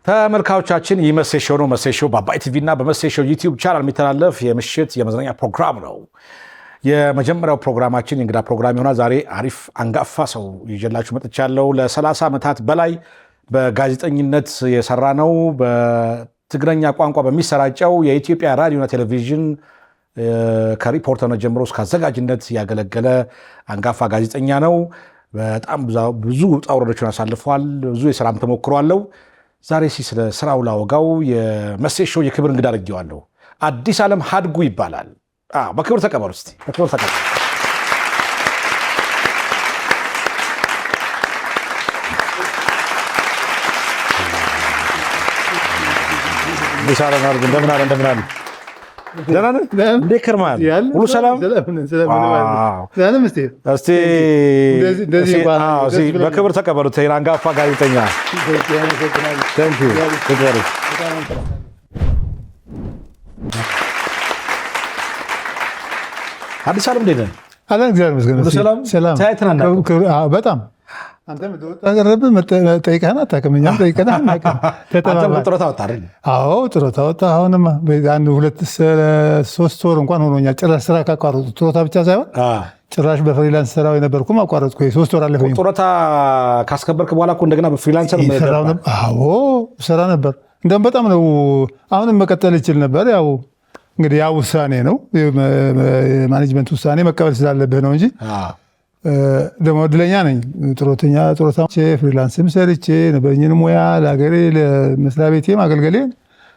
ተመልካቾቻችን ይመሰሾ ነው። መሰሾ በአባይ ቲቪ እና በመሰሾ ዩቲዩብ ቻናል የሚተላለፍ የምሽት የመዝናኛ ፕሮግራም ነው። የመጀመሪያው ፕሮግራማችን የእንግዳ ፕሮግራም ይሆናል። ዛሬ አሪፍ አንጋፋ ሰው ይዤላችሁ መጥቻለሁ። ለ30 ዓመታት በላይ በጋዜጠኝነት የሰራ ነው። በትግረኛ ቋንቋ በሚሰራጨው የኢትዮጵያ ራዲዮና ቴሌቪዥን ከሪፖርተርነት ጀምሮ እስከ አዘጋጅነት ያገለገለ አንጋፋ ጋዜጠኛ ነው። በጣም ብዙ ውጣ ውረዶችን አሳልፏል። ብዙ የስራም ተሞክሮ አለው። ዛሬ ስለ ስራው ላወጋው የመሰሾ የክብር እንግዳ አድርጌዋለሁ። አዲስ ዓለም ሀድጉ ይባላል። በክብር ተቀበሉ እስቲ። በክብር ተቀበሉ። አዲስ ዓለም ሀድጉ እንደምን አለ? እንደምን አለ? ደህና ነህ? እንዴት ከርመሃል? ሁሉ ሰላም? እስቲ በክብር ተቀበሉት። አንጋፋ ጋዜጠኛ አዲስ ዓለም እንዴት ነህ? እግዚአብሔር ይመስገን። ሰላም። በጣም አንተም ጠይቀህን አታውቅም፣ እኛም ጠይቀን አናውቅም። ጡረታ ወጣ አይደል? አዎ ጡረታ ወጣ። አሁንማ አንድ 2-3 ወር እንኳን ሆኖኛል። ጭራሽ ስራ ካቋረጡ ጡረታ ብቻ ሳይሆን ጭራሽ በፍሪላንስ ስራው የነበርኩም አቋረጥኩ። 3 ወር አለፈኝ። ጡረታ ካስከበርክ በኋላ እኮ እንደገና በፍሪላንሰር ስራ ነበር። እንደውም በጣም ነው። አሁንም መቀጠል ይችል ነበር። ያው እንግዲህ ያ ውሳኔ ነው፣ የማኔጅመንት ውሳኔ መቀበል ስላለብህ ነው እንጂ ደግሞ እድለኛ ነኝ። ጡረታ ፍሪላንስም ሰርቼ ነበረኝን ሙያ ለሀገሬ ለመስሪያ ቤቴ ማገልገሌ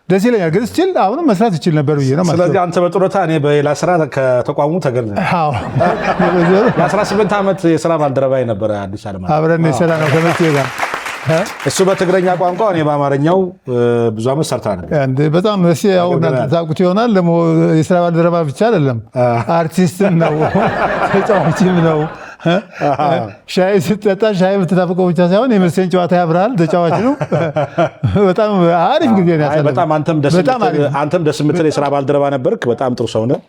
ደስ ይለኛል። ግን ስችል አሁንም መስራት ይችል ነበር ብዬ ነው። ስለዚህ አንተ በጡረታ እኔ በሌላ ስራ ከተቋሙ ተገል የ18 ዓመት የስራ ባልደረባዬ ነበረ አዲስ ዓለም። አብረን የሰራ ነው ከመቼ ጋር እሱ በትግረኛ ቋንቋ እኔ በአማርኛው ብዙ ዓመት ሰርተናል። በጣም ያው ታውቁት ይሆናል። ደግሞ የስራ ባልደረባ ብቻ አይደለም፣ አርቲስትም ነው፣ ተጫዋችም ነው። ሻይ ስትጠጣ ሻይ ብትታፍቀው ብቻ ሳይሆን የመሰለኝ ጨዋታ ያብራል። ተጫዋች ነው። በጣም አሪፍ ጊዜ ነው ያሳለፈው። በጣም አንተም ደስ የምትል የስራ ባልደረባ ነበርክ። በጣም ጥሩ ሰው ነህ።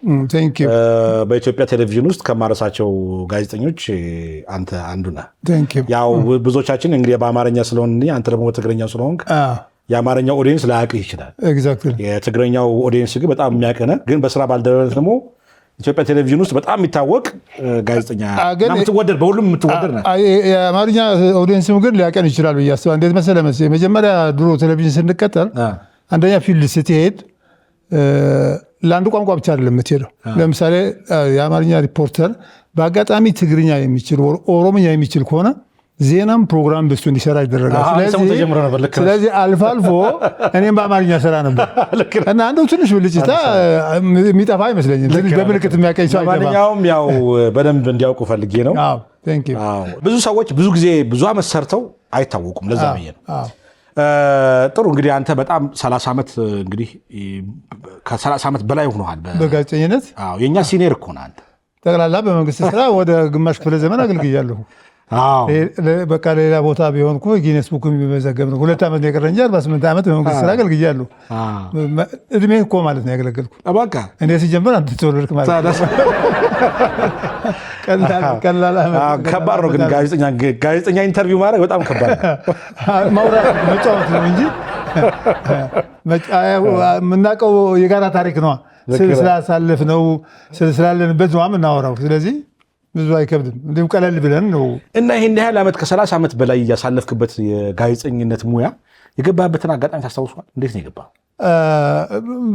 በኢትዮጵያ ቴሌቪዥን ውስጥ ከማረሳቸው ጋዜጠኞች አንተ አንዱ ነህ። ያው ብዙዎቻችን እንግዲህ በአማርኛ ስለሆን አንተ ደግሞ በትግረኛ ስለሆንክ የአማርኛው ኦዲየንስ ላያውቅህ ይችላል። የትግረኛው ኦዲየንስ ግን በጣም የሚያውቅህ ነህ። ግን በስራ ባልደረባነት ደግሞ ኢትዮጵያ ቴሌቪዥን ውስጥ በጣም የሚታወቅ ጋዜጠኛ እና የምትወደድ በሁሉም የምትወደድ ነው። የአማርኛ ኦዲየንስም ግን ሊያቀን ይችላል ብዬ አስባለሁ። እንዴት መሰለህ መጀመሪያ ድሮ ቴሌቪዥን ስንቀጠር አንደኛ ፊልድ ስትሄድ ለአንዱ ቋንቋ ብቻ አይደለም የምትሄደው። ለምሳሌ የአማርኛ ሪፖርተር በአጋጣሚ ትግርኛ የሚችል ኦሮምኛ የሚችል ከሆነ ዜናም ፕሮግራም በሱ እንዲሰራ ይደረጋል። ስለዚህ አልፎ አልፎ እኔም በአማርኛ ሰራ ነበር እና አንዱ ትንሽ ብልጭታ የሚጠፋ አይመስለኝም። በምልክት የሚያቀኝ ሰው ማንኛውም ያው በደንብ እንዲያውቁ ፈልጌ ነው። ብዙ ሰዎች ብዙ ጊዜ ብዙ ዓመት ሰርተው አይታወቁም። ለዛ ብዬ ነው። ጥሩ እንግዲህ አንተ በጣም 30 ዓመት እንግዲህ ከ30 ዓመት በላይ ሆነሃል በጋዜጠኝነት። የእኛ ሲኒየር እኮ ነህ አንተ። ጠቅላላ በመንግስት ስራ ወደ ግማሽ ክፍለ ዘመን አገልግያለሁ። በቃ ሌላ ቦታ ቢሆን እኮ ጊነስ ቡክ የሚመዘገብ ነው። 2 ዓመት ነው የቀረኝ እንጂ 48 ዓመት በመንግስት ስራ አገልግያለሁ። እድሜ እኮ ማለት ነው ያገለገልኩ። በቃ እኔ ሲጀምር አንተ ተወለድክ ማለት ነው። ከባድ ነው ግን ጋዜጠኛ ኢንተርቪው ማድረግ በጣም ከባድ ነው። ማውራት መጫወት ነው እንጂ የምናውቀው የጋራ ታሪክ ነዋ። ስላሳለፍ ነው ስላለንበት ነው የምናወራው። ስለዚህ ብዙ አይከብድም። እንዲሁም ቀለል ብለን ነው እና ይህን ያህል ዓመት ከ30 ዓመት በላይ እያሳለፍክበት የጋዜጠኝነት ሙያ የገባበትን አጋጣሚ ታስታውሷል? እንዴት ነው የገባው?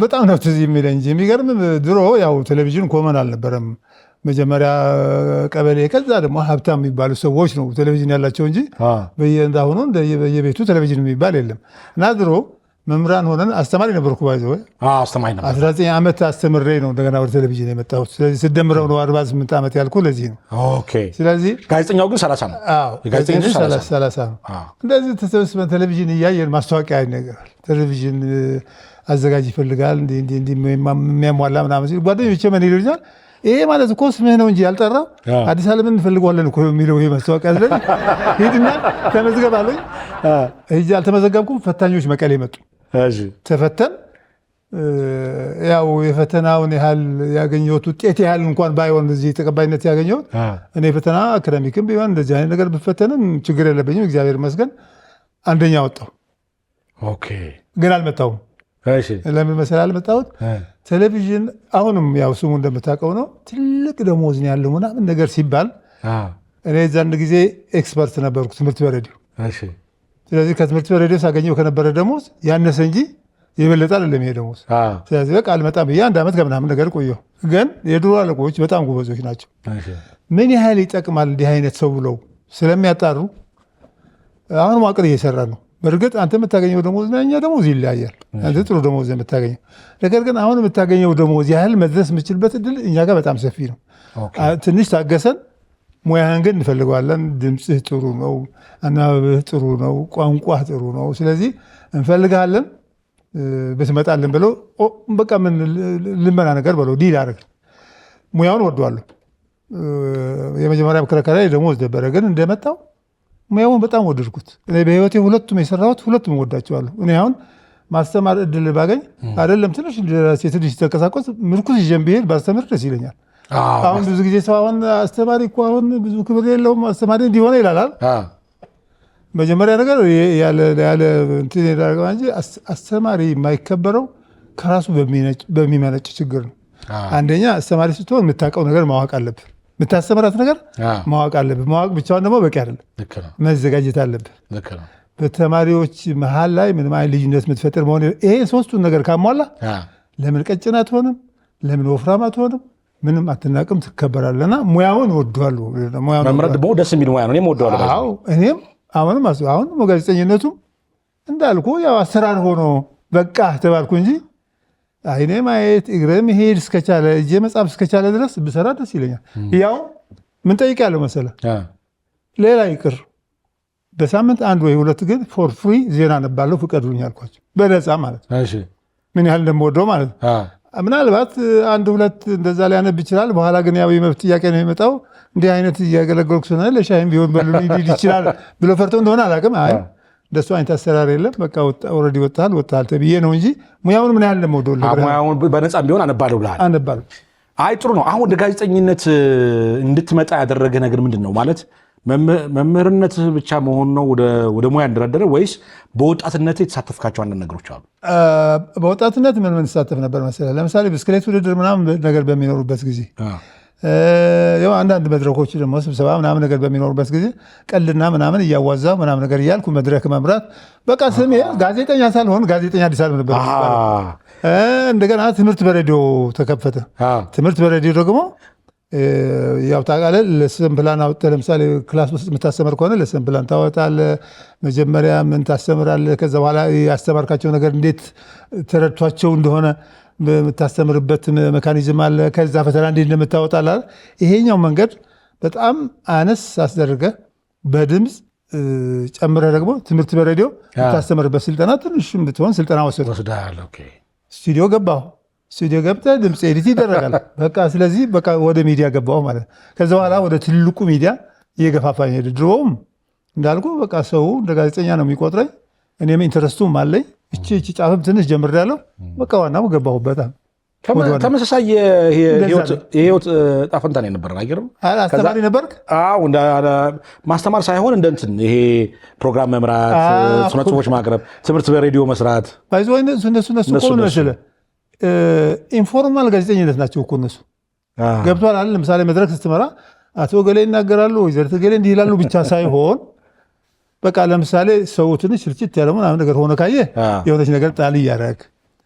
በጣም ነው ትዝ የሚለኝ እንጂ የሚገርም ድሮ ያው ቴሌቪዥን ኮመን አልነበረም። መጀመሪያ ቀበሌ፣ ከዛ ደግሞ ሀብታም የሚባሉ ሰዎች ነው ቴሌቪዥን ያላቸው እንጂ እንዳሁኑ በየቤቱ ቴሌቪዥን የሚባል የለም። እና ድሮ መምህራን ሆነን አስተማሪ ነበርኩ። ባይዘው 19 ዓመት አስተምሬ ነው እንደገና ወደ ቴሌቪዥን የመጣሁት። ስለዚህ ስደምረው ነው 48 ዓመት ያልኩ ለዚህ ነው። ስለዚህ ጋዜጠኛው ግን 30 ነው። ጋዜጠኛው 30 ነው። እንደዚህ ተሰብስበን ቴሌቪዥን እያየን ማስታወቂያ ይነገራል። ቴሌቪዥን አዘጋጅ ይፈልጋል እንዲህ የሚያሟላ ምናምን ሲል ጓደኞቼ ምን ይሉኛል፣ ይሄ ማለት እኮ ስምህ ነው እንጂ ያልጠራው አዲስ ዓለምን እንፈልገዋለን እኮ የሚለው ይሄ ማስታወቂያ አለ። ሂድና ተመዝገብ አሉኝ። ሂጅ አልተመዘገብኩም። ፈታኞች መቀሌ መጡ። ተፈተን ያው የፈተናውን ያህል ያገኘሁት ውጤት ያህል እንኳን ባይሆን እዚህ ተቀባይነት ያገኘሁት እኔ ፈተና አካዳሚክም ቢሆን እንደዚህ አይነት ነገር ብፈተንም ችግር የለብኝም እግዚአብሔር ይመስገን አንደኛ ወጣሁ። ኦኬ ግን አልመጣሁም። እሺ ለምን መሰለህ አልመጣሁት? ቴሌቪዥን አሁንም ያው ስሙ እንደምታውቀው ነው ትልቅ ደሞዝ ነው ያለው ምናምን ነገር ሲባል እኔ እዛን ጊዜ ኤክስፐርት ነበርኩ ትምህርት በሬዲዮ። እሺ ስለዚህ ከትምህርት በሬዲዮ ሳገኘው ከነበረ ደሞዝ ያነሰ እንጂ የበለጠ አይደለም ይሄ ደሞዝ። ስለዚህ በቃ አልመጣም ብዬ 1 ዓመት ከምናምን ነገር ቆየሁ። ግን የድሮ አለቆች በጣም ጎበዞች ናቸው። ምን ያህል ይጠቅማል እንዲህ አይነት ሰው ብለው ስለሚያጣሩ አሁን መዋቅር እየሰራ ነው። በእርግጥ አንተ የምታገኘው ደሞዝ እና እኛ ደሞዝ ይለያያል። አንተ ጥሩ ደሞዝ የምታገኘው ነገር ግን አሁን የምታገኘው ደሞዝ ያህል መድረስ የምችልበት እድል እኛ ጋር በጣም ሰፊ ነው። ትንሽ ታገሰን። ሙያህን ግን እንፈልገዋለን። ድምፅህ ጥሩ ነው፣ አናባብህ ጥሩ ነው፣ ቋንቋህ ጥሩ ነው። ስለዚህ እንፈልግሃለን ብትመጣልን ብለው በቃ ምን ልመና ነገር ብለው ዲል አደረግ። ሙያውን ወደዋለሁ። የመጀመሪያ መከራከሪያ ደሞዝ ነበረ። ግን እንደመጣው ሙያውን በጣም ወደድኩት። እኔ በህይወቴ ሁለቱም የሰራሁት ሁለቱም ወዳቸዋለሁ። እኔ አሁን ማስተማር እድል ባገኝ አይደለም ትንሽ ተንቀሳቀስ ምርኩዝ ይዤም ብሄድ ባስተምር ደስ ይለኛል። አሁን ብዙ ጊዜ ሰው አሁን አስተማሪ እኮ አሁን ብዙ ክብር የለውም አስተማሪ እንዲሆነ ይላል። መጀመሪያ ነገር ያለ እንትን ያደረገው እንጂ አስተማሪ የማይከበረው ከራሱ በሚመነጭ ችግር ነው። አንደኛ አስተማሪ ስትሆን የምታውቀው ነገር ማወቅ አለብህ። የምታስተምራት ነገር ማወቅ አለብህ። ማወቅ ብቻውን ደግሞ በቂ አይደለም፣ መዘጋጀት አለብህ። በተማሪዎች መሀል ላይ ምንም አይነት ልዩነት የምትፈጥር መሆን ይሄ ሶስቱን ነገር ካሟላ ለምን ቀጭን አትሆንም? ለምን ወፍራም አትሆንም? ምንም አትናቅም፣ ትከበራለና ሙያውን እወደዋለሁ። መምረጥ ደግሞ ደስ የሚል ሙያ ነው። እኔም እወደዋለሁ። እኔም አሁን ጋዜጠኝነቱ እንዳልኩ ያው አሰራር ሆኖ በቃ ተባልኩ እንጂ አይኔ ማየት እግሬ መሄድ እስከቻለ እጄ መጻፍ እስከቻለ ድረስ ብሰራ ደስ ይለኛል። ያው ምን ጠይቃለሁ መሰለህ? ሌላ ይቅር በሳምንት 1 ወይ 2 ግን ፎር ፍሪ ዜና ነባለሁ ፍቀዱልኝ አልኳቸው። በነፃ ማለት ነው። ምን ያህል እንደምወደው ማለት ነው። ምናልባት 1 2 እንደዛ ሊያነብ ይችላል። በኋላ ግን ያው የመብት ጥያቄ ነው የሚመጣው። እንዲህ አይነት እያገለገልኩ ስለሆነ ለሻይም ቢሆን በሉልኝ ሊል ይችላል ብሎ ፈርተው እንደሆነ አላውቅም። አይ እንደሱ አይነት አሰራር የለም። በቃ ኦልሬዲ ወጣሃል ተብዬ ነው እንጂ ሙያውን ምን ያህል እንደምወደው ሙያውን በነፃ ቢሆን አነባለሁ ብለሃል። አነባለሁ። አይ ጥሩ ነው። አሁን ወደ ጋዜጠኝነት እንድትመጣ ያደረገ ነገር ምንድን ነው? ማለት መምህርነት ብቻ መሆን ነው ወደ ሙያ እንደረደረ ወይስ በወጣትነት የተሳተፍካቸው አንዳንድ ነገሮች አሉ? በወጣትነት ምን ተሳተፍ ነበር መሰለህ? ለምሳሌ ብስክሌት ውድድር ምናምን ነገር በሚኖሩበት ጊዜ ያው አንዳንድ መድረኮች ደግሞ ስብሰባ ምናምን ነገር በሚኖሩበት ጊዜ ቀልድና ምናምን እያዋዛ ምናምን ነገር እያልኩ መድረክ መምራት በቃ ስሜ ጋዜጠኛ ሳልሆን ጋዜጠኛ አዲስ አለም ነበር። እንደገና ትምህርት በሬዲዮ ተከፈተ። ትምህርት በሬዲዮ ደግሞ ያው ታውቃለህ ለሰን ፕላን አውጥተህ ለምሳሌ ክላስ ውስጥ የምታስተምር ከሆነ ለሰን ፕላን ታወጣለህ። መጀመሪያ ምን ታስተምራለህ፣ ከዛ በኋላ ያስተማርካቸው ነገር እንዴት ተረድቷቸው እንደሆነ የምታስተምርበት ሜካኒዝም አለ። ከዛ ፈተና እንዴት እንደምታወጣለህ። ይሄኛው መንገድ በጣም አነስ አስደርገህ በድምፅ ጨምረህ ደግሞ ትምህርት በሬዲዮ የምታስተምርበት ስልጠና ትንሽም ብትሆን ስልጠና ወሰድኩ። ስቱዲዮ ገባሁ። ስቱዲዮ ገብተህ ድምፅ ኤዲት ይደረጋል። በቃ ስለዚህ በቃ ወደ ሚዲያ ገባሁ ማለት። ከዛ በኋላ ወደ ትልቁ ሚዲያ እየገፋፋኝ ሄደ። ድሮውም እንዳልኩ በቃ ሰው እንደ ጋዜጠኛ ነው የሚቆጥረኝ። እኔም ኢንተረስቱም አለኝ። እቺ ጫፍም ትንሽ ጀምሬያለሁ። በቃ ዋናው ገባሁበት። ተመሳሳይ የህይወት ጣፈንታ ነው የነበረ። አይገርም? አስተማሪ ነበርክ? አዎ፣ ማስተማር ሳይሆን እንደ እንትን ይሄ ፕሮግራም መምራት፣ ስነ ጽሁፎች ማቅረብ፣ ትምህርት በሬዲዮ መስራት ባይዞ እነሱ እኮ መሰለህ ኢንፎርማል ጋዜጠኝነት ናቸው እኮ እነሱ። ገብቷል አይደል? ለምሳሌ መድረክ ስትመራ አቶ ገሌ ይናገራሉ፣ ወይዘሪት ገሌ እንዲህ ይላሉ ብቻ ሳይሆን በቃ ለምሳሌ ሰው ትንሽ ስልችት ያለ ምናምን ነገር ሆነ ካየ የሆነች ነገር ጣል እያደረግ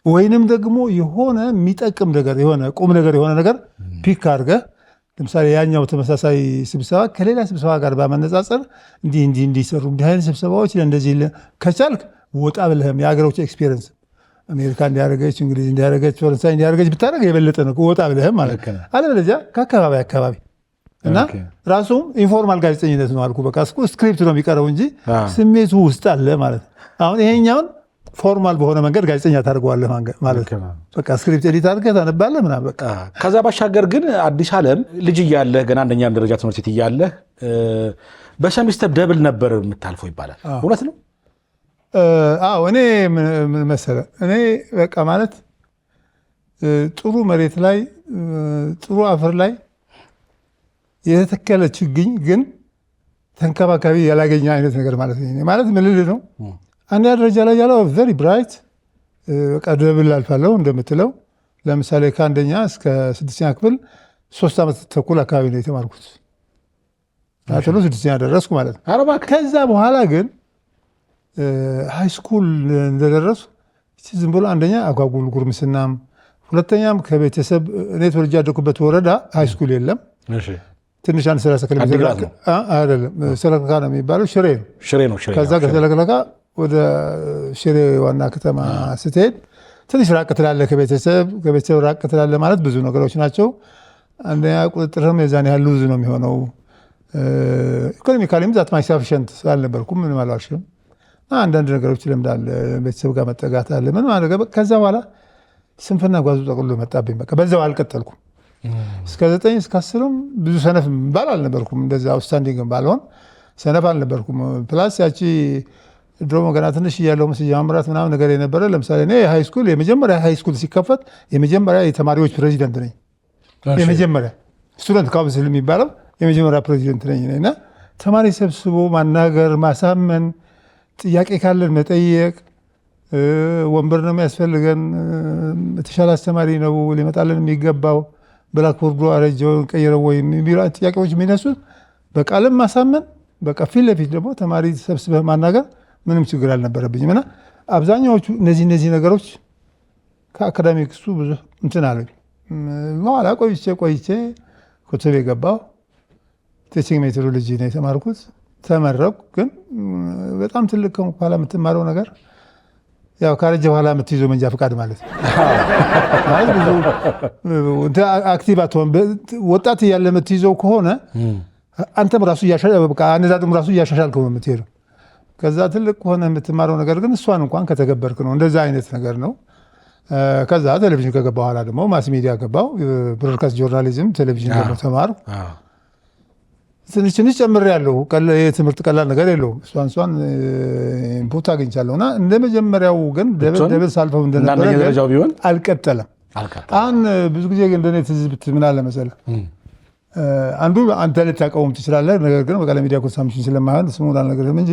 ወይንም ደግሞ የሆነ የሚጠቅም ነገር የሆነ ቁም ነገር የሆነ ነገር ፒክ አድርገህ ለምሳሌ ያኛው ተመሳሳይ ስብሰባ ከሌላ ስብሰባ ጋር በመነጻጸር እንዲሰሩ እንዲህ አይነት ስብሰባዎች እንደዚህ ከቻልክ ወጣ ብለህም የሀገሮች ኤክስፔሪንስ አሜሪካ እንዲያደረገች፣ እንግሊዝ እንዲያደረገች፣ ፈረንሳይ እንዲያደረገች ብታደረግ የበለጠ ነው ወጣ ብለህም ማለት ነው። አለበለዚያ ከአካባቢ እና ራሱም ኢንፎርማል ጋዜጠኝነት ነው አልኩ። በቃ ስክሪፕት ነው የሚቀረው እንጂ ስሜቱ ውስጥ አለ ማለት ነው። አሁን ይሄኛውን ፎርማል በሆነ መንገድ ጋዜጠኛ ታደርገዋለህ ማለት ነው። በቃ ስክሪፕት ኤዲት አድርገህ ታነባለህ ምናምን በቃ። ከዛ ባሻገር ግን አዲስ ዓለም ልጅ እያለህ ገና አንደኛ ደረጃ ትምህርት ቤት እያለህ በሰሚስተር ደብል ነበር የምታልፈው ይባላል። እውነት ነው? አዎ። እኔ ምን መሰለህ እኔ በቃ ማለት ጥሩ መሬት ላይ ጥሩ አፈር ላይ የተተከለ ችግኝ ግን ተንከባካቢ ያላገኘ አይነት ነገር ማለት ነው። ማለት ምን ልል ነው? አንደኛ ደረጃ ላይ ያለው ቨሪ ብራይት ቀደብል አልፋለሁ እንደምትለው ለምሳሌ ከአንደኛ እስከ 6ኛ ክፍል 3 ዓመት ተኩል አካባቢ ነው የተማርኩት። አጥሎ 6ኛ ደረስኩ ማለት ነው። ከዛ በኋላ ግን ሃይ ስኩል እንደደረሱ ዝም ብሎ አንደኛ አጓጉል ጉርምስናም፣ ሁለተኛም ከቤተሰብ እኔ ተወልጄ ያደኩበት ወረዳ ሃይ ስኩል የለም። ትንሽ አንድ 30 ኪሎ ሜትር አይደለም፣ ሰለክለካ ነው የሚባለው፣ ሽሬ ነው። ከዛ ከሰለክለካ ወደ ሽሬ ዋና ከተማ ስትሄድ ትንሽ ራቅ ትላለህ ከቤተሰብ ራቅ ትላለህ ማለት ብዙ ነገሮች ናቸው። አንደኛ ቁጥጥርም የዛን ያህል ብዙ ነው የሚሆነው። ኢኮኖሚካሊም ዛት ማይ ሳፊሽንት አልነበርኩም፣ ምንም አልዋሽም። አንዳንድ ነገሮች ለምዳለ ቤተሰብ ጋር መጠጋት አለ ምን ማለት ነው። ከዛ በኋላ ስንፍና ጓዙ ጠቅሎ መጣብኝ። በቃ በዛው አልቀጠልኩም። እስከ 9 እስከ 10 ብዙ ሰነፍ ባል አልነበርኩም። እንደዛ አውትስታንዲንግ ባልሆን ሰነፍ አልነበርኩም። ፕላስ ያቺ ድሮ ገና ትንሽ እያለሁ መስያምራት ምናምን ነገር የነበረ ለምሳሌ እኔ ሃይ ስኩል የመጀመሪያ ሃይ ስኩል ሲከፈት የመጀመሪያ የተማሪዎች ፕሬዚደንት ነኝ። የመጀመሪያ ስቱደንት ካውንስል የሚባለው የመጀመሪያ ፕሬዚደንት ነኝ እና ተማሪ ሰብስቦ ማናገር፣ ማሳመን፣ ጥያቄ ካለን መጠየቅ፣ ወንበር ነው የሚያስፈልገን፣ የተሻለ አስተማሪ ነው ሊመጣልን የሚገባው፣ ብላክቦርዱ አረጀውን ቀይረው ወይ የሚሉ ጥያቄዎች የሚነሱት በቃልም ማሳመን፣ በቃ ፊት ለፊት ደግሞ ተማሪ ሰብስበህ ማናገር ምንም ችግር አልነበረብኝም። እና አብዛኛዎቹ እነዚህ ነገሮች ከአካዳሚክሱ ብዙ እንትን አለኝ። በኋላ ቆይቼ ኮተቤ ገባሁ። ቲቺንግ ሜትሮሎጂ ነው የተማርኩት። ተመረቅኩ። ግን በጣም ትልቅ ከኋላ የምትማረው ነገር ያው ካረጀ በኋላ የምትይዘው መንጃ ፈቃድ ማለት ነው። ብዙ አክቲቭ አትሆን። ወጣት እያለ የምትይዘው ከሆነ አንተም ራሱ አነዳዱም ራሱ እያሻሻልከው ነው የምትሄደው። ከዛ ትልቅ ከሆነ የምትማረው ነገር ግን እሷን እንኳን ከተገበርክ ነው። እንደዛ አይነት ነገር ነው። ከዛ ቴሌቪዥን ከገባ በኋላ ደግሞ ማስ ሚዲያ ገባው። ብሮድካስት ጆርናሊዝም ቴሌቪዥን ደግሞ ተማርኩ። ትንሽ ጨምሬያለሁ። የትምህርት ቀላል ነገር የለውም። እሷን ኢንፑት አግኝቻለሁ እና እንደ መጀመሪያው ግን ደብል ሳልፈው እንደነበረ አልቀጠለም። አሁን ብዙ ጊዜ እንደኔ ትዝብት ምን አለ መሰለህ፣ አንዱ አንተ ልታውቀውም ትችላለህ። ነገር ግን በቃ ለሚዲያ ኮንሳምፕሽን ስለማይሆን ስሙን አልነግርህም እንጂ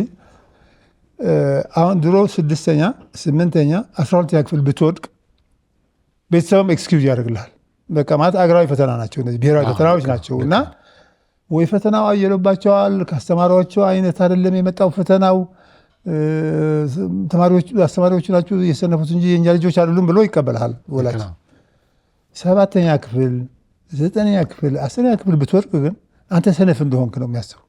አሁን ድሮ 6ኛ 8ኛ 12ኛ ክፍል ብትወድቅ ቤተሰብም ኤክስኪውዝ ያደርግልሃል። በቃ ማለት አገራዊ ፈተና ናቸው እነዚህ ብሔራዊ ፈተናዎች ናቸው እና ወይ ፈተናው አየለባቸዋል፣ ከአስተማሪዎቹ አይነት አይደለም የመጣው ፈተናው፣ አስተማሪዎቹ ናቸው የሰነፉት እንጂ የእኛ ልጆች አይደሉም ብሎ ይቀበልሃል ወላጅ። 7ኛ ክፍል 9ኛ ክፍል 10ኛ ክፍል ብትወድቅ ግን አንተ ሰነፍ እንደሆንክ ነው የሚያስበው።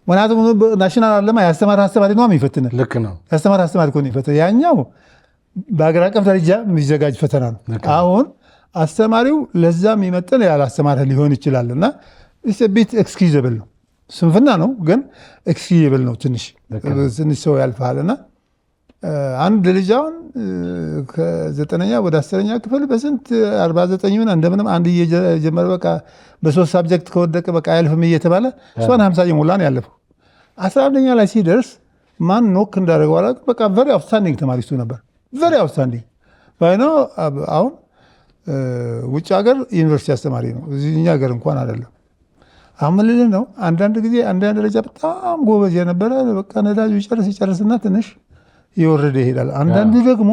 ምክንያቱም ናሽናል አለማ የአስተማሪ አስተማሪ ነው የሚፈትን። ልክ ነው። የአስተማሪ አስተማሪ እኮ ነው የሚፈትን። ያኛው በሀገር አቀፍ ደረጃ የሚዘጋጅ ፈተና ነው። አሁን አስተማሪው ለዛ የሚመጥን ያላስተማረ ሊሆን ይችላል እና ቤት ኤክስኪዩዘብል ነው። ስንፍና ነው ግን ኤክስኪዩዘብል ነው። ትንሽ ሰው ያልፈሃል እና አንድ ልጅ አሁን ከ9ኛ ወደ 10ኛ ክፍል በስንት 49 እንደምንም አንድ እየጀመረ በቃ በ3 ሳብጀክት ከወደቀ በቃ አያልፍም እየተባለ እሷን 50 እየሞላ ነው ያለፈው። 11ኛ ላይ ሲደርስ ማን ኖክ እንዳደረገው አላውቅም። በቃ ቨሪ አውትስታንዲንግ ተማሪ እሱ ነበር። ቨሪ አውትስታንዲንግ ባይኖ አሁን ውጭ ሀገር ዩኒቨርሲቲ አስተማሪ ነው፣ እኛ ሀገር እንኳን አይደለም። አሁን ምን ልልህ ነው፣ አንዳንድ ጊዜ አንዳንድ ደረጃ በጣም ጎበዝ የነበረ በቃ ነዳጁ ይጨርስና ትንሽ ይወርድ ይሄዳል። አንዳንዱ ደግሞ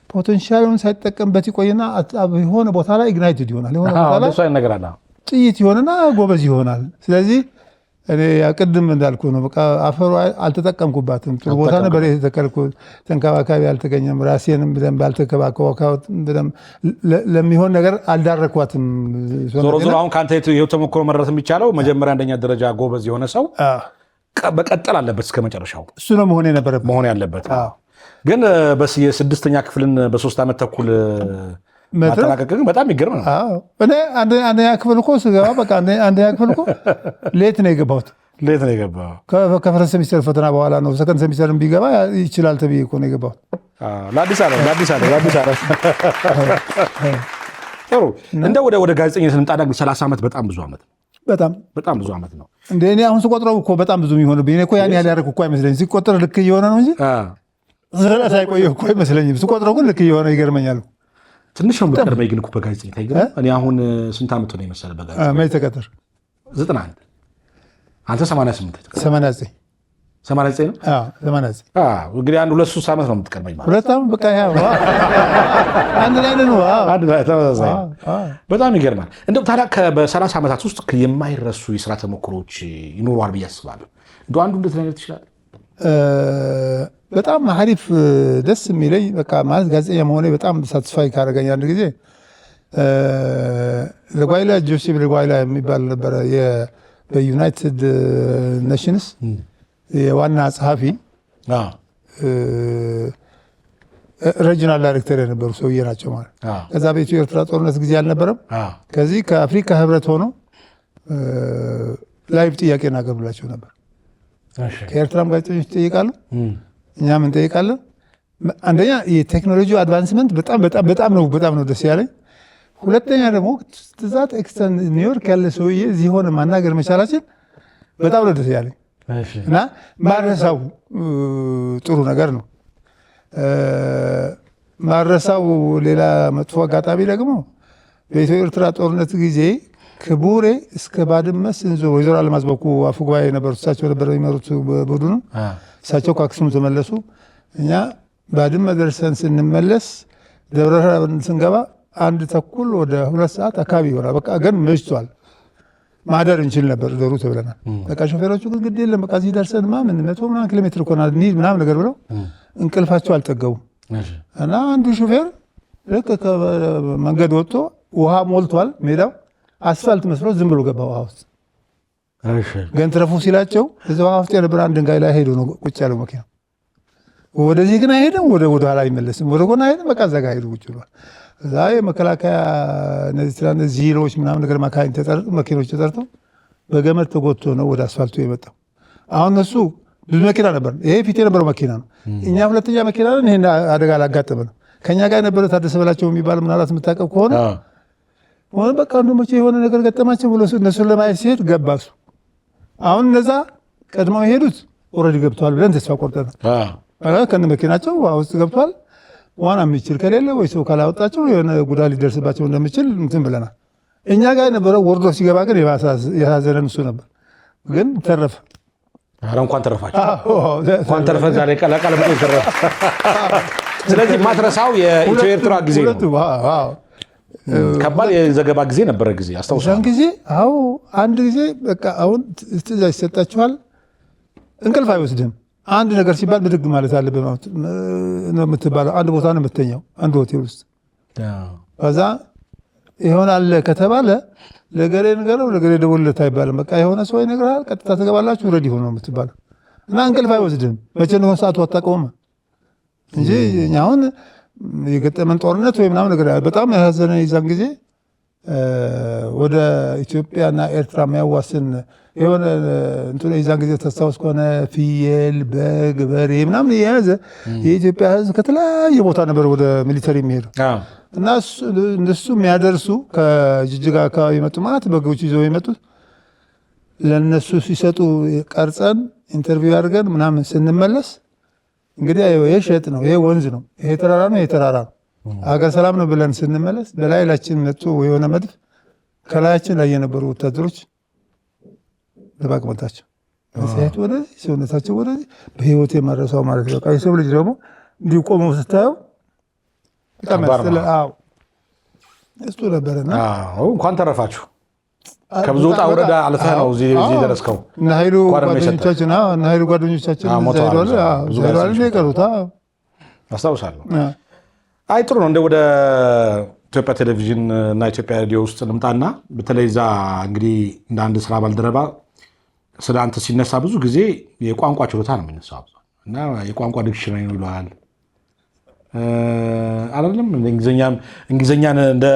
ፖቴንሻሉን ሳይጠቀምበት ይቆይና የሆነ ቦታ ላይ ኢግናይትድ ይሆናል። የሆነ ቦታ ላይ ጥይት ይሆንና ጎበዝ ይሆናል። ስለዚህ እኔ ቅድም እንዳልኩ ነው፣ በቃ አፈሩ አልተጠቀምኩባትም። ጥሩ ቦታ ነበር የተተከልኩት፣ ተንከባካቢ አልተገኘም። ራሴንም በደንብ አልተከባከባትም፣ ለሚሆን ነገር አልዳረኳትም። ዞሮ ዞሮ አሁን ከአንተ ይኸው ተሞክሮ መረዳት የሚቻለው መጀመሪያ አንደኛ ደረጃ ጎበዝ የሆነ ሰው በቀጠል አለበት እስከ መጨረሻው። እሱ ነው መሆን ያለበት። ግን የ6ኛ ክፍልን በ3 ዓመት ተኩል ማጠናቀቅ ግን በጣም ይገርም ነው። እኔ አንደኛ ክፍል እኮ ስገባ በቃ አንደኛ ክፍል እኮ ሌት ነው የገባሁት። ከፈረንት ሴሚስተር ፈተና በኋላ ነው። ሰከንድ ሴሚስተር ቢገባ ይችላል ተብዬ እኮ ነው የገባሁት። ለአዲስ ዓመት ጥሩ። እንደ ወደ ጋዜጠኝነት እንምጣ። 30 ዓመት በጣም ብዙ ዓመት በጣም ብዙ ዓመት ነው። እንደ እኔ አሁን ስቆጥረው እኮ በጣም ብዙ የሚሆንብኝ እኮ ያን ያህል ያደረኩ እኮ አይመስለኝም። ሲቆጥር ልክ እየሆነ ነው እንጂ 30 ሳይቆየው እኮ አይመስለኝም። ስቆጥረው ግን ልክ እየሆነ ይገርመኛል። ትንሽ ነው የምትቀርበኝ ግን እኮ በጋዜጠኝነት ግን እኔ አሁን ስንት ዓመት ነው የመሰለህ በጋዜጠኝነት? መቼ ተቀጠር? 91 አንተ 88 89 89 ነው? አዎ 89 እንግዲህ አንድ 2-3 ዓመት ነው የምትቀርበኝ ማለት። 2 ዓመት በቃ ያው አንድ ላይ ነው። አንድ ላይ ተመሳሳይ። በጣም ይገርማል። እንደው ታዲያ በ30 ዓመታት ውስጥ የማይረሱ የስራ ተሞክሮች ይኖረዋል ብዬ አስባለሁ። እንደው አንዱ እንድትነግረኝ ትችላለህ? በጣም አሪፍ ደስ የሚለኝ በቃ ማለት ጋዜጠኛ መሆኔ በጣም ሳትስፋይ ካደረገኝ አንድ ጊዜ ለጓይላ ጆሴፍ ለጓይላ የሚባል ነበረ በዩናይትድ ኔሽንስ የዋና ጸሐፊ ሬጂናል ዳይሬክተር የነበሩ ሰውዬ ናቸው ማለት። ከዛ በኢትዮ ኤርትራ ጦርነት ጊዜ አልነበረም። ከዚህ ከአፍሪካ ህብረት ሆነው ላይቭ ጥያቄ እናቀርብላቸው ነበር። ከኤርትራም ጋዜጠኞች ይጠይቃሉ፣ እኛም እንጠይቃለን። አንደኛ የቴክኖሎጂ አድቫንስመንት በጣም ነው ደስ ያለኝ። ሁለተኛ ደግሞ ትዛት ኤክስተርን ኒውዮርክ ያለ ሰውዬ እዚህ ሆነ ማናገር መቻላችን በጣም ነው ደስ ያለኝ እና ማረሳው ጥሩ ነገር ነው። ማረሳው ሌላ መጥፎ አጋጣሚ ደግሞ በኢትዮ ኤርትራ ጦርነት ጊዜ ከቡሬ እስከ ባድመ ስንዞር ወይዘሮ አልማዝ በኩ አፈ ጉባኤ ነበሩ። እሳቸው ነበር የሚመሩት ቡድኑ። እሳቸው ከአክሱም ተመለሱ። እኛ ባድመ ደርሰን ስንመለስ ደብረ ብርሃን ስንገባ 1:30 ወደ 2 ሰዓት አካባቢ ይሆናል። በቃ ግን መሽቷል። ማደር እንችል ነበር ደሩ ተብለናል። በቃ ሾፌሮቹ ግን ግድ የለም በቃ እዚህ ደርሰን ምን 100 ምናምን ኪሎ ሜትር ኮና ምናምን ነገር ብለው እንቅልፋቸው አልጠገቡም። እና አንዱ ሾፌር ልክ ከመንገድ ወጥቶ ውሃ ሞልቷል ሜዳው አስፋልት መስሎ ዝም ብሎ ገባ ውሃ ውስጥ። ግን ትረፉ ሲላቸው እዛ ውሃ ውስጥ የነበረ አንድ ድንጋይ ላይ ሄዶ ነው ቁጭ ያለው መኪና። ወደዚህ ግን አይሄድም፣ ወደ ኋላ አይመለስም፣ ወደ ጎን አይሄድም። በቃ እዛ ጋር ሄዶ ቁጭ ብሏል። እዛ የመከላከያ እነዚህ ዚሮዎች ምናምን ነገር መኪኖች ተጠርተው በገመድ ተጎትቶ ነው ወደ አስፋልቱ የመጣው። አሁን እነሱ ብዙ መኪና ነበር፣ ይሄ ፊት የነበረው መኪና ነው። እኛ ሁለተኛ መኪና ነን። ይሄን አደጋ አላጋጠመ ነው። ከኛ ጋር የነበረ ታደሰ በላቸው የሚባል ምናልባት የምታውቀው ከሆነ በቃ ወንድሞቼ የሆነ ነገር ገጠማቸው ብሎ እነሱን ለማየት ሲሄድ ገባ እሱ። አሁን እነዛ ቀድመው የሄዱት ኦልሬዲ ገብተዋል ብለን ተስፋ ቆርጠን ከነ መኪናቸው ውስጥ ገብተዋል። ዋና የሚችል ከሌለ ወይ ሰው ካላወጣቸው የሆነ ጉዳት ሊደርስባቸው እንደሚችል እንትን ብለናል። እኛ ጋር የነበረው ወርዶ ሲገባ ግን የያዘነን እሱ ነበር። ግን ተረፈ። እንኳን ተረፋቸው፣ እንኳን ተረፈ። ዛሬ ቀላቀለ ተረፈ። ስለዚህ ማትረሳው የኢትዮ ኤርትራ ጊዜ ነው። ከባድ የዘገባ ጊዜ ነበረ። ጊዜ አስታውሳለሁ። ጊዜ አንድ ጊዜ በቃ አሁን ትእዛዝ ይሰጣችኋል፣ እንቅልፍ አይወስድም። አንድ ነገር ሲባል ብድግ ማለት አለብህ ነው የምትባለው። አንድ ቦታ ነው የምትተኛው፣ አንድ ሆቴል ውስጥ። ከዛ ይሆናል ከተባለ ለገሌ ንገረው፣ ለገሌ ደውልለት አይባልም። በቃ የሆነ ሰው ይነግርሃል፣ ቀጥታ ትገባላችሁ፣ ረዲ ሆኖ የምትባለው እና እንቅልፍ አይወስድም። መቼ እንደሆነ ሰዓቱ አታውቀውም እንጂ አሁን የገጠመን ጦርነት ወይ ምናምን ነገር በጣም ያሳዘነን የዛን ጊዜ ወደ ኢትዮጵያና ኤርትራ የሚያዋስን የሆነ እንትን የዛን ጊዜ ተስታውስ ከሆነ ፍየል፣ በግ፣ በሬ ምናምን የያዘ የኢትዮጵያ ሕዝብ ከተለያየ ቦታ ነበር ወደ ሚሊተሪ የሚሄዱ እና እነሱ የሚያደርሱ ከጅጅጋ አካባቢ መጡ ማለት በጎች ይዘው የመጡት ለነሱ ሲሰጡ ቀርጸን ኢንተርቪው አድርገን ምናምን ስንመለስ እንግዲህ ይሄ ሸጥ ነው፣ ይሄ ወንዝ ነው፣ ይሄ ተራራ ነው፣ ይሄ ተራራ ነው፣ ሀገር ሰላም ነው ብለን ስንመለስ በላያችን መጡ የሆነ መድፍ ከላያችን ላይ የነበሩ ወታደሮች ደባቅ መታቸው። መጽሔት ወደዚህ ሰውነታቸው ወደዚህ በህይወት የማረሳው ማለት ነው። የሰው ልጅ ደግሞ እንዲሁ ቆመው ስታየው በጣም እሱ ነበረና እንኳን ተረፋችሁ። ከብዙ ውጣ ውረዳ አልፈህ ነው እዚህ ደረስከው። እና ኃይሉ ጓደኞቻችን የቀሩት አስታውሳለሁ። አይ ጥሩ ነው። ወደ ኢትዮጵያ ቴሌቪዥን እና ኢትዮጵያ ሬዲዮ ውስጥ ልምጣና በተለይ እዛ እንግዲህ እንደ አንድ ስራ ባልደረባ ስለ አንተ ሲነሳ ብዙ ጊዜ የቋንቋ ችሎታ ነው የሚነሳው እና የቋንቋ ዲክሽነሪ ነው ይለዋል አይደለም። እንግሊዝኛን እንደ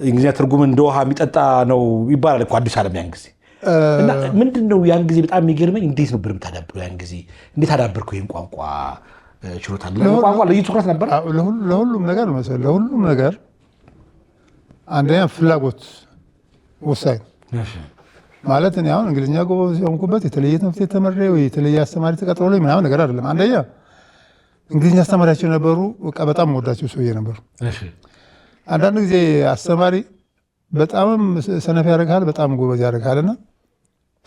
እንግሊዝኛ ትርጉም እንደ ውሃ የሚጠጣ ነው ይባላል እኮ አዲስ ዓለም ያን ጊዜ። እና ምንድነው ያን ጊዜ በጣም የሚገርመኝ እንዴት ነበር የምታዳብረው? ያን ጊዜ እንዴት አዳበርከው ይሄን ቋንቋ ችሎታ? ቋንቋ ልዩ ትኩረት ነበር ለሁሉም ነገር መሰለህ። ለሁሉም ነገር አንደኛ ፍላጎት ወሳኝ ማለት እኔ አሁን እንግሊዝኛ ጎበዝ የሆንኩበት የተለየ ትምህርት የተመረ ወይ የተለየ አስተማሪ ተቀጥሮልኝ ምናምን ነገር አይደለም። አንደኛ እንግሊዝኛ አስተማሪያቸው ነበሩ። በቃ በጣም ወዳቸው ሰውዬ ነበሩ። አንዳንድ ጊዜ አስተማሪ በጣምም ሰነፍ ያደርግሃል፣ በጣም ጎበዝ ያደርግሃልና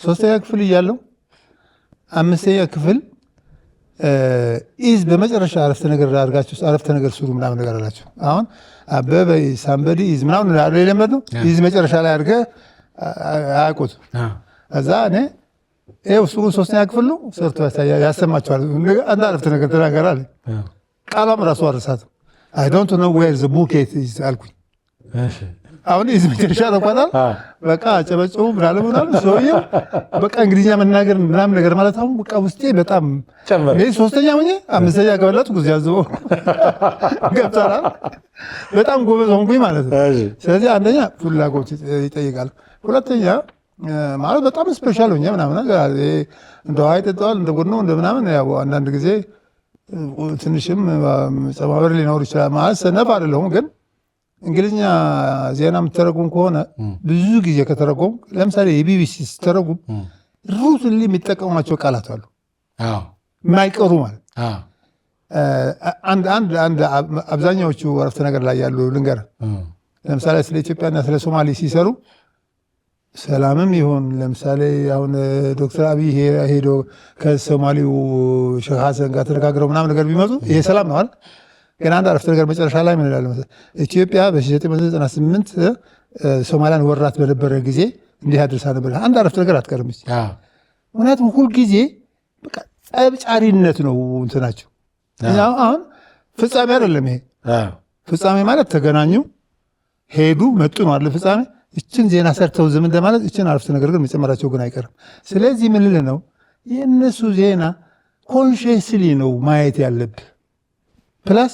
3ኛ ክፍል እያለሁ 5ኛ ክፍል ኢዝ በመጨረሻ አረፍተ ነገር አድርጋችሁ አረፍተ ነገር ስሩ ምናምን ነገር አላቸው። አሁን አበበ ሳምበዲ ኢዝ ምናምን ለለመድ ነው። ኢዝ መጨረሻ ላይ አድርገህ አያውቁት። እዛ እኔ ይኸው እሱ 3ኛ ክፍል ነው ሰርቶ ያሰማቸዋል። አንድ አረፍተ ነገር ተናገር አለ። ቃሏም ራሱ አረሳትም። አይ ዶንት ኖ ዌር ዘ ቡኬት ኢዝ አልኩኝ። አሁን ኢዝ መጨረሻ ተቋጣል። በቃ አጨበጨቡ ምናምን ሰውዬው በቃ እንግሊዝኛ መናገር ምናምን ነገር ማለት አሁን በቃ ውስጤ በጣም እኔ 3ኛ ሆኜ 5ኛ ገበላቱ ጉዝ ያዘው ገብታላ በጣም ጎበዝ ሆንኩኝ ማለት ነው። ስለዚህ አንደኛ ፍላጎት ይጠይቃል። ሁለተኛ ማለት በጣም ስፔሻል ሆኜ ምናምን እንደ ውሃ ይጠጣዋል እንደ ጎድኖ እንደ ምናምን ያው አንዳንድ ጊዜ ትንሽም ጸባበር ሊኖር ይችላል። ማለት ሰነፍ አይደለሁም ግን እንግሊዝኛ ዜና የምትተረጉም ከሆነ ብዙ ጊዜ ከተረጎም ለምሳሌ የቢቢሲ ስተረጉም ሩትሊ የሚጠቀሟቸው ቃላት አሉ የማይቀሩ ማለት አንድ አብዛኛዎቹ አረፍተ ነገር ላይ ያሉ ልንገር። ለምሳሌ ስለ ኢትዮጵያና ስለ ሶማሌ ሲሰሩ ሰላምም ይሆን ለምሳሌ አሁን ዶክተር አብይ ሄዶ ከሶማሌው ሼህ ሐሰን ጋር ተነጋግረው ምናምን ነገር ቢመጡ ይሄ ሰላም ነው አይደል? ግን አንድ አረፍተ ነገር መጨረሻ ላይ ምን ይላል መሰለህ? ኢትዮጵያ በ1998 ሶማሊያን ወራት በነበረ ጊዜ እንዲህ አድርሳ ነበር። አንድ አረፍተ ነገር አትቀርም። ምክንያቱም ሁልጊዜ በቃ ጸብጫሪነት ነው እንትናቸው። አሁን ፍጻሜ አይደለም ይሄ። ፍጻሜ ማለት ተገናኙ፣ ሄዱ፣ መጡ ነው አይደል ፍጻሜ። እችን ዜና ሰርተው ዝም እንደማለት እችን አረፍተ ነገር ግን መጨመራቸው ግን አይቀርም። ስለዚህ ምን ልልህ ነው የእነሱ ዜና ኮንሽስሊ ነው ማየት ያለብህ። ፕላስ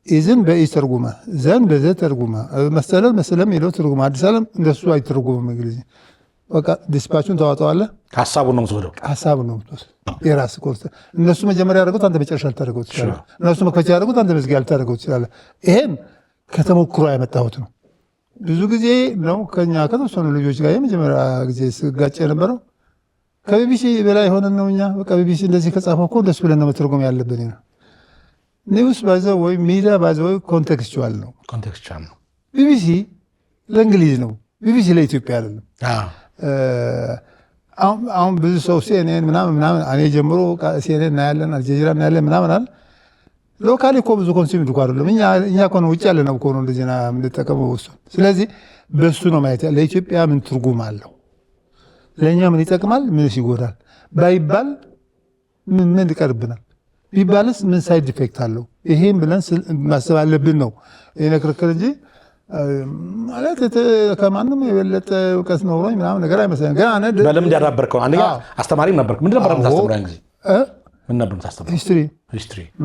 ኢዝን በኢዝ ተርጉማ ዘን በዘ ተርጉማ መሰለም ሄደው ተርጉማ አዲስ ዓለም እንደሱ አይተረጉምም። እንግሊዝ በቃ ዲስፓቹን ታወጣዋለህ። ሀሳቡን ነው የምትወስደው። ሀሳቡን ነው የምትወስደው። የራስ ኮርስ እነሱ መጀመሪያ ያደረጉት አንተ መጨረሻ ልታደርገው ትችላለህ። እነሱ መክፈቻ ያደረጉት አንተ መዝጊያ ልታደርገው ትችላለህ። ይሄን ከተሞክሮ ያመጣሁት ነው። ብዙ ጊዜ ነው ከኛ ከተወሰኑ ልጆች ጋር የመጀመሪያ ጊዜ ስጋጭ የነበረው ከቢቢሲ በላይ ሆነን ነው። እኛ በቃ ቢቢሲ እንደዚህ ከጻፈው እኮ ደስ ብለን ነው መተርጎም ያለብን ነው። ኒውስ ባይዘው ወይ ሚዲያ ባይዘው ኮንቴክስቹዋል ነው። ኮንቴክስቹዋል ነው። ቢቢሲ ለእንግሊዝ ነው። ቢቢሲ ለኢትዮጵያ አይደለም። አሁን ብዙ ሰው ሲኤንኤን ምናምን እኔ ጀምሮ ሲኤንኤን እናያለን፣ አልጀዚራ እናያለን ምናምን አለ። ሎካሊ እኮ ብዙ ኮንሱም እኮ አይደለም። እኛ እኮ ነው ውጭ ያለ ነው እኮ ነው እንደዚህ የምንጠቀመው እሱ። ስለዚህ በሱ ነው ማየት። ለኢትዮጵያ ምን ትርጉም አለው፣ ለእኛ ምን ይጠቅማል፣ ምን ይጎዳል ባይባል ምን ይቀርብናል፣ ቢባልስ ምን ሳይድ ኢፌክት አለው፣ ይሄን ብለን ማሰብ አለብን ነው ይሄ ክርክር እንጂ ማለት ከማንም የበለጠ እውቀት ኖሮኝ ምናምን ነገር አይመስለኝም። ግን አነ በልምድ ያዳበርከው አንደኛ አስተማሪም ነበርክ። ምንድን ነበር የምታስተምረው ጊዜ? ምን ነበር የምታስተምረው? ሂስትሪ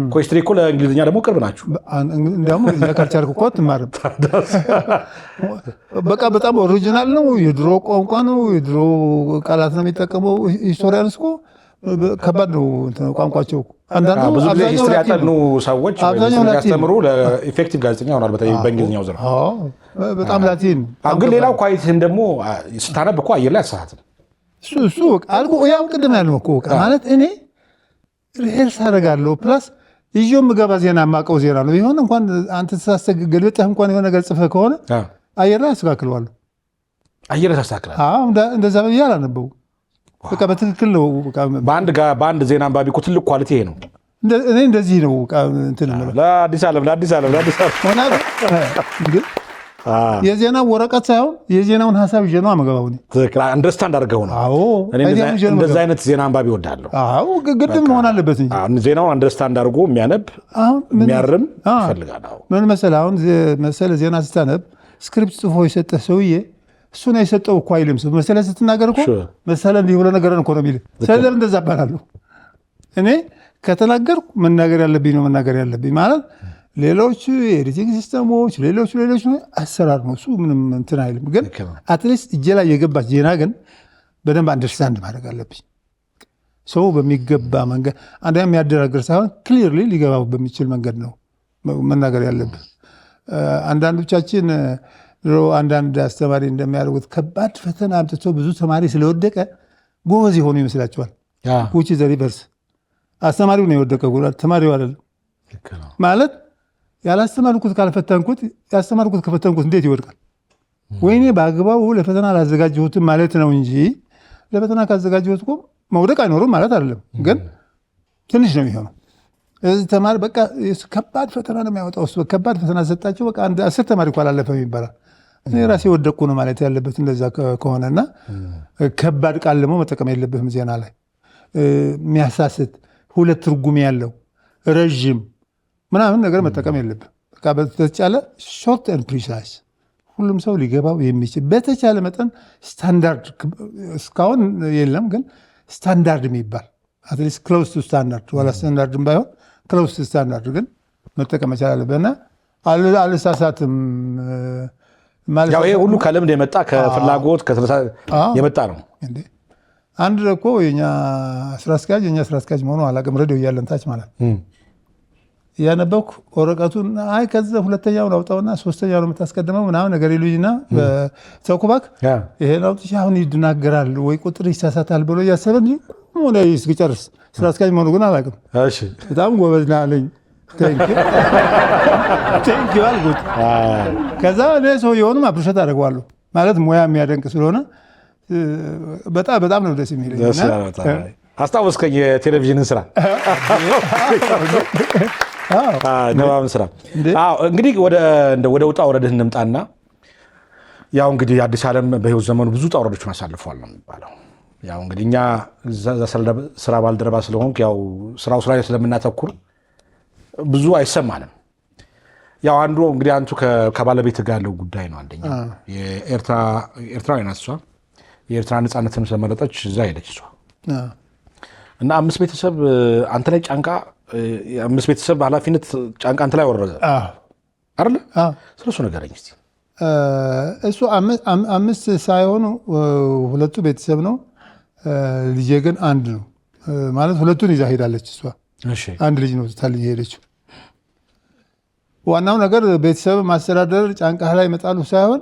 እኮ። ሂስትሪ እኮ ለእንግሊዝኛ ደግሞ ቅርብ ናችሁ። እንዲያውም ካልቻልክ እኮ አትማርም። በቃ በጣም ኦሪጂናል ነው። የድሮ ቋንቋ ነው። የድሮ ቃላት ነው የሚጠቀመው። ሂስቶሪያንስ እኮ ከባድ ነው ቋንቋቸው። ብዙ ጊዜ ሂስትሪ ያጠኑ ሰዎች ያስተምሩ ለኢፌክቲቭ ጋዜጠኛ ሆናል። በተለይ በእንግሊዝኛው ዘርፍ በጣም ላቲን። ግን ሌላው ኳሊቲህን ደግሞ ስታነብ እኮ አየር ላይ አትሳሳትም። እሱ አልኩ ያው ቅድም ያልነው እኮ ማለት እኔ ሪሄርስ አደርጋለሁ። ፕላስ ይዤው የምገባ ዜና የማውቀው ዜና ነው። ይሆን እንኳን አንተ ተሳስተህ ገልብጠህ እንኳን የሆነ ነገር ጽፈህ ከሆነ አየር ላይ አስተካክለዋለሁ። አየር ላይ ታስተካክላለህ? እንደዛ ብዬ አላነበው። በቃ በትክክል ነው። በአንድ ዜና አንባቢ እኮ ትልቅ ኳሊቲ ይሄ ነው። እኔ እንደዚህ ነው እንትን ለአዲስ ዓለም የዜና ወረቀት ሳይሆን የዜናውን ሀሳብ ይዤ ነው የምገባው። አንደርስታንድ አድርገው ነው። እንደዚህ አይነት ዜና አንባቢ እወዳለሁ። ግድም መሆን አለበት እንጂ ዜናውን አንደርስታንድ አድርጎ የሚያነብ የሚያርም ይፈልጋል። ምን መሰለህ አሁን መሰለህ ዜና ስታነብ ስክሪፕት ጽፎ የሰጠህ ሰውዬ እሱ ነው የሰጠው እኮ አይልም። መሰለህ ስትናገር እኮ መሰለህ እንዲህ ብሎ ነገርን እኮ ነው የሚልህ። ስለዚህ እንደዛ እባላለሁ እኔ ከተናገርኩ መናገር ያለብኝ ነው መናገር ያለብኝ ማለት ሌሎች የኤዲቲንግ ሲስተሞች ሌሎች አሰራር ነው እሱ ምንም እንትን አይልም። ግን አትሊስት እጄ ላይ የገባች ዜና ግን በደንብ አንደርስታንድ ማድረግ አለብኝ። ሰው በሚገባ መንገድ አንደኛ የሚያደናግር ሳይሆን ክሊርሊ ሊገባው በሚችል መንገድ ነው መናገር ያለብን። አንዳንዶቻችን ድሮ አንዳንድ አስተማሪ እንደሚያደርጉት ከባድ ፈተና አምጥቶ ብዙ ተማሪ ስለወደቀ ጎበዝ የሆኑ ይመስላቸዋል። ውጭ ዘ ሪቨርስ አስተማሪው ነው የወደቀው፣ ተማሪው አይደለም ማለት ያላስተማርኩት ካልፈተንኩት ያስተማርኩት ከፈተንኩት እንዴት ይወድቃል? ወይኔ በአግባቡ ለፈተና አላዘጋጀሁትም ማለት ነው እንጂ ለፈተና ካዘጋጀሁት እኮ መውደቅ አይኖርም ማለት አይደለም። ግን ትንሽ ነው የሚሆነው። እዚህ ተማሪ በቃ ከባድ ፈተና ነው የሚያወጣው። እሱ ከባድ ፈተና ሰጣቸው። በቃ 10 ተማሪ እኮ አላለፈም ይባላል። እኔ ራሴ ወደቅኩ ነው ማለት ያለበት እንደዛ ከሆነና ከባድ ቃል ደግሞ መጠቀም የለብህም ዜና ላይ የሚያሳስት 2 ትርጉም ያለው ረዥም ምናምን ነገር መጠቀም የለብህ። በቃ በተቻለ ሾርት ኤንድ ፕሪሳይዝ ሁሉም ሰው ሊገባው የሚችል በተቻለ መጠን ስታንዳርድ እስካሁን የለም፣ ግን ስታንዳርድ የሚባል አትሊስት ክሎዝ ቱ ስታንዳርድ ዋላ ስታንዳርድም ባይሆን ክሎዝ ቱ ስታንዳርድ ግን መጠቀም መቻል አለብህ እና አልሳሳትም ማለት ያው ይሄ ሁሉ ከልምድ የመጣ ከፍላጎት የመጣ ነው። አንድ እኮ የኛ ስራ አስኪያጅ መሆኑ አላውቅም። ሬዲዮ እያለን ታች ማለት እያነበብኩ ወረቀቱን አይ ከዛ 2ኛውን አውጣውና 3ኛው ነው የምታስቀድመው ምናምን ነገር ይሉኝና በተኩባክ ይሄን አውጥቼ አሁን ይድናገራል ወይ ቁጥር ይሳሳታል ብሎ እያሰበ እንጂ ሆነ እስኪጨርስ ስራ አስኪያጅ መሆኑ ግን አላውቅም። በጣም ጎበዝ ነህ አለኝ። ቴንኪው አልኩት። ከዛ እኔ ሰውየውንም አፕሪሼት አደርገዋለሁ ማለት ሙያ የሚያደንቅ ስለሆነ በጣም ነው ደስ የሚለኝ። አስታወስከኝ የቴሌቪዥንን ስራ ነባብን ስራ። እንግዲህ ወደ ውጣ ወረድህ እንምጣና ያው እንግዲህ አዲስ ዓለም በህይወት ዘመኑ ብዙ ውጣ ወረዶችን አሳልፏል ነው የሚባለው። ያው እንግዲህ እኛ ስራ ባልደረባ ስለሆንክ ያው ስራው ስራ ላይ ስለምናተኩር ብዙ አይሰማንም። ያው አንዱ እንግዲህ አንቱ ከባለቤት ጋር ያለው ጉዳይ ነው። አንደኛ የኤርትራዊ ናት እሷ። የኤርትራ ነፃነትን ስለመረጠች እዛ ሄደች እሷ እና 5 ቤተሰብ አንተ ላይ ጫንቃ 5 ቤተሰብ ኃላፊነት ጫንቃ አንተ ላይ ወረደ አይደል? ስለሱ ነገረኝ እስቲ። እሱ 5 ሳይሆኑ 2 ቤተሰብ ነው። ልጄ ግን አንድ ነው ማለት 2ቱን ይዛ ሄዳለች እሷ። አንድ ልጅ ነው ታልኝ ሄደችው። ዋናው ነገር ቤተሰብ ማስተዳደር ጫንቃ ላይ መጣሉ ሳይሆን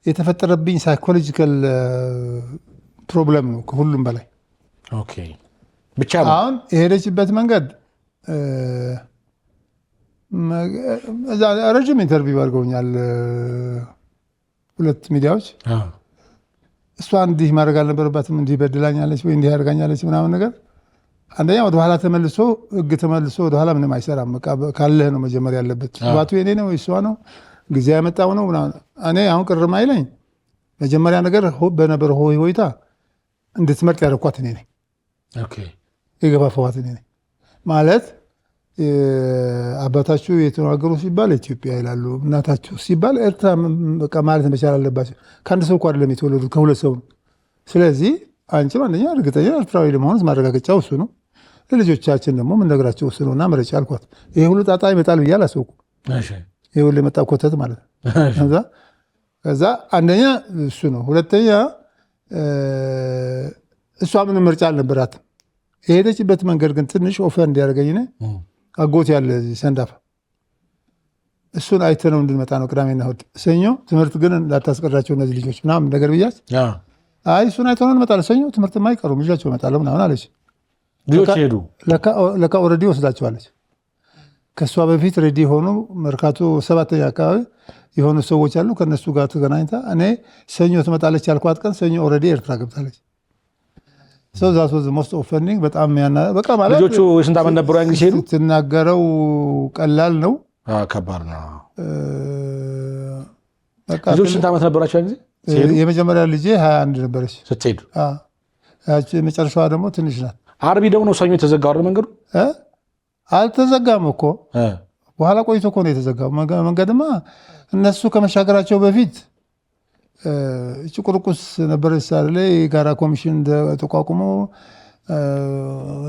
የተፈጠረብኝ ሳይኮሎጂካል ፕሮብለም ነው ከሁሉም በላይ። ኦኬ ብቻ አሁን የሄደችበት መንገድ ረጅም ኢንተርቪው አድርገውኛል 2 ሚዲያዎች። እሷ እንዲህ ማድረግ አልነበረባትም፣ እንዲህ በድላኛለች ወይ እንዲህ ያደርጋኛለች ምናምን ነገር። አንደኛ ወደኋላ ተመልሶ ህግ ተመልሶ ወደኋላ ምንም አይሰራም። ካለህ ነው መጀመሪያ ያለበት። ባቱ የኔ ነው እሷ ነው ጊዜ ያመጣው ነው ምናምን። እኔ አሁን ቅርም አይለኝ መጀመሪያ ነገር በነበረ ሆይታ እንድትመርጥ ያደረኳት እኔ ነኝ። የገፋፋኋት እኔ ነኝ ማለት አባታችሁ የተናገሩ ሲባል ኢትዮጵያ ይላሉ፣ እናታችሁ ሲባል ኤርትራ በቃ ማለት መቻል አለባቸው። ከአንድ ሰው እኮ አይደለም የተወለዱት ከ2 ሰው ነው። ስለዚህ አንቺም አንደኛ እርግጠኛ ኤርትራዊ ለመሆን ማረጋገጫው እሱ ነው። ለልጆቻችን ደግሞ የምንነግራቸው እሱ ነው እና ምረጭ አልኳት። ይሄ ሁሉ ጣጣ ይመጣል ብዬ አላሰብኩም። ይሄ ሁሉ የመጣ ኮተት ማለት ነው። ከዛ አንደኛ እሱ ነው። ሁለተኛ እሷ ምንም ምርጫ አልነበራትም። የሄደችበት መንገድ ግን ትንሽ ኦፈር እንዲያደርገኝ ነ አጎት ያለ ሰንዳፋ እሱን አይተነው እንድንመጣ ነው ቅዳሜና እሑድ። ሰኞ ትምህርት ግን ላታስቀራቸው እነዚህ ልጆች ምናምን ነገር ብያት፣ አይ እሱን አይተነው እንመጣለን፣ ሰኞ ትምህርት የማይቀሩ ልጃቸው እመጣለሁ ምናምን አለች። ልጆች ሄዱ። ለካ ኦልሬዲ ወስዳቸዋለች። ከእሷ በፊት ሬዲ የሆኑ መርካቶ 7ኛ አካባቢ የሆኑ ሰዎች አሉ። ከእነሱ ጋር ተገናኝታ እኔ ሰኞ ትመጣለች ያልኳት ቀን ሰኞ ኦልሬዲ ኤርትራ ገብታለች። ዛት ዋዝ ሞስት ኦፈንዲንግ በጣም በቃ ማለት ልጆቹ ስንት ዓመት ነበሩ ያን ጊዜ ሄዱ? ትናገረው ቀላል ነው፣ ከባድ ነው። ልጆቹ ስንት ዓመት ነበራቸው ያን ጊዜ? የመጀመሪያ ልጄ 21 ነበረች ስትሄዱ። የመጨረሻዋ ደግሞ ትንሽ ናት። ዓርብ ደግሞ ነው ሰኞ የተዘጋው አይደል መንገዱ? አልተዘጋም እኮ በኋላ ቆይቶ እኮ ነው የተዘጋው መንገድማ። እነሱ ከመሻገራቸው በፊት እቺ ቁርቁስ ነበረች ሳለ የጋራ ኮሚሽን ተቋቁሞ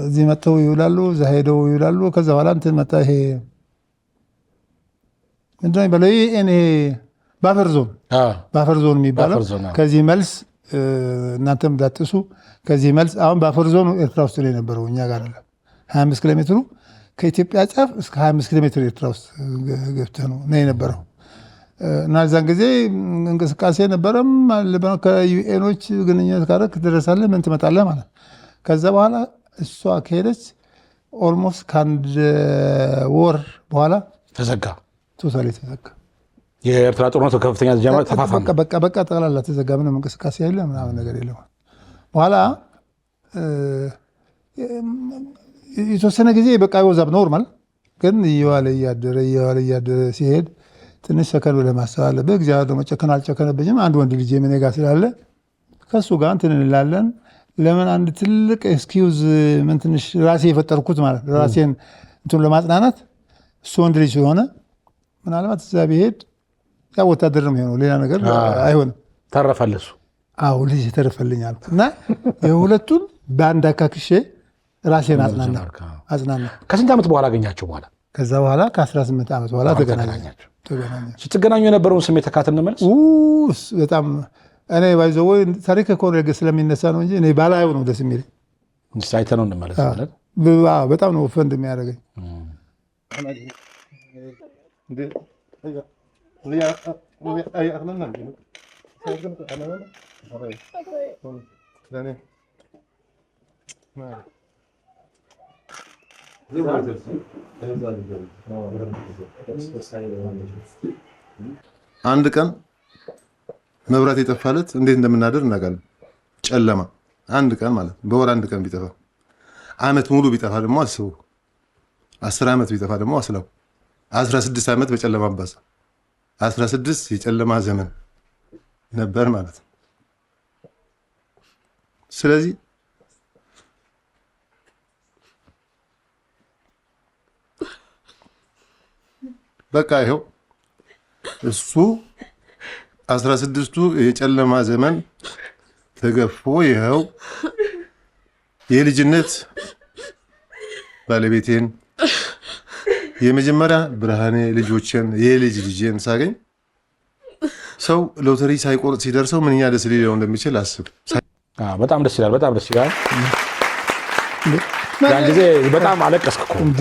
እዚህ መጥተው ይውላሉ፣ እዛ ሄደው ይውላሉ። ከዛ በኋላ እንትን መጣ። ይሄ ምንድን ነው የሚባለው? ይሄ ባፈር ዞን የሚባለው ከዚህ መልስ እናንተም እንዳትሱ ከዚህ መልስ አሁን ባፈር ዞኑ ኤርትራ ውስጥ ነው የነበረው፣ እኛ ጋር አይደለም። 25 ኪሎ ሜትሩ ከኢትዮጵያ ጫፍ እስከ 25 ኪሎ ሜትር ኤርትራ ውስጥ ገብተህ ነው የነበረው። እና እዛን ጊዜ እንቅስቃሴ ነበረም ከዩኤኖች ግንኙነት ጋር ትደረሳለህ ምን ትመጣለህ ማለት። ከዛ በኋላ እሷ ከሄደች ኦልሞስት ከአንድ ወር በኋላ ተዘጋ። ቶታሊ ተዘጋ። የኤርትራ ጦርነት ከፍተኛ ጀመረ ተፋፋመ። በቃ ጠቅላላ ተዘጋ። ምንም እንቅስቃሴ የለ ምናምን ነገር የለም። በኋላ የተወሰነ ጊዜ በቃ ይወዛብ ኖርማል፣ ግን እየዋለ እያደረ ሲሄድ ትንሽ ሰከን ብለህ ማሰብ አለብህ። እግዚአብሔር ደግሞ ጨከን አልጨከነብኝም። አንድ ወንድ ልጅ ምን ጋር ስላለ ከሱ ጋር እንትን እንላለን። ለምን አንድ ትልቅ ኤክስኪውዝ ምን ትንሽ ራሴ የፈጠርኩት ማለት ራሴን እንትን ለማጽናናት እሱ ወንድ ልጅ ስለሆነ ምናልባት እዛ ቢሄድ ያ ወታደር ነው የሚሆነው፣ ሌላ ነገር አይሆንም። ተረፈልሱ አዎ ልጅ ተረፈልኛል እና የሁለቱን በአንድ አካክሼ ራሴን አጽናና። ከስንት ዓመት በኋላ አገኛቸው? በኋላ ከዛ በኋላ ከ18 ዓመት በኋላ ተገናኛቸው። ስትገናኙ የነበረውን ስሜት ተካተል እንመለስ። በጣም እኔ ባይዘው ታሪክ ኮሬ ስለሚነሳ ነው እንጂ እኔ ባላየው ነው ደስ የሚለኝ። ሳይተ ነው እንመለስ ማለት በጣም ነው ፈንድ የሚያደርገኝ። አንድ ቀን መብራት የጠፋለት እንዴት እንደምናደር እናውቃለን። ጨለማ አንድ ቀን ማለት በወር አንድ ቀን ቢጠፋ፣ ዓመት ሙሉ ቢጠፋ ደግሞ አስቡ። 10 ዓመት ቢጠፋ ደግሞ አስላው 16 ዓመት በጨለማ አባዛ 16 የጨለማ ዘመን ነበር ማለት ነው። ስለዚህ በቃ ይኸው እሱ 16ቱ የጨለማ ዘመን ተገፎ ይኸው የልጅነት ባለቤቴን የመጀመሪያ ብርሃኔ ልጆችን የልጅ ልጅን ሳገኝ ሰው ሎተሪ ሳይቆርጥ ሲደርሰው ምንኛ ደስ ሊለው እንደሚችል አስብ። በጣም ደስ ይላል። በጣም ደስ ይላል። ያን ጊዜ በጣም አለቀስክ እኮ እንዴ!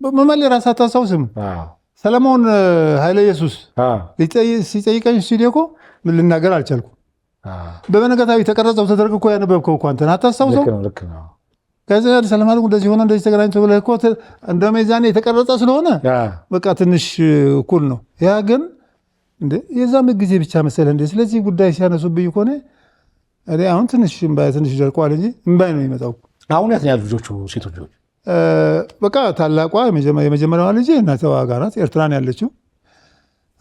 መመለ ራስ አታስታውስም? ሰለሞን ኃይለ ኢየሱስ ሲጠይቀኝ ስቱዲዮ እኮ ምን ልናገር አልቻልኩም። በበነገታዊ ተቀረጸው ተደርጎ እኮ ያነበብከው እኮ አንተን አታስታውሰው? ልክ ነው። ከዛ ሰለማን እንደዚህ ሆነ እንደዚህ ተገናኝቶ ብለህ እኮ እንደ ሜዛኔ የተቀረጸ ስለሆነ በቃ ትንሽ እኩል ነው። ያ ግን እንደ የዛም ጊዜ ብቻ መሰለህ እንደ ስለዚህ ጉዳይ ሲያነሱብኝ እኮ ነው እኔ አሁን ትንሽ ደርቋል እንጂ እምባይ ነው የሚመጣው። አሁን የት ነው ያሉት ልጆቹ? ሴቶች ልጆች በቃ ታላቋ የመጀመሪያዋ ልጅ እናቷ ጋር ናት፣ ኤርትራን ያለችው።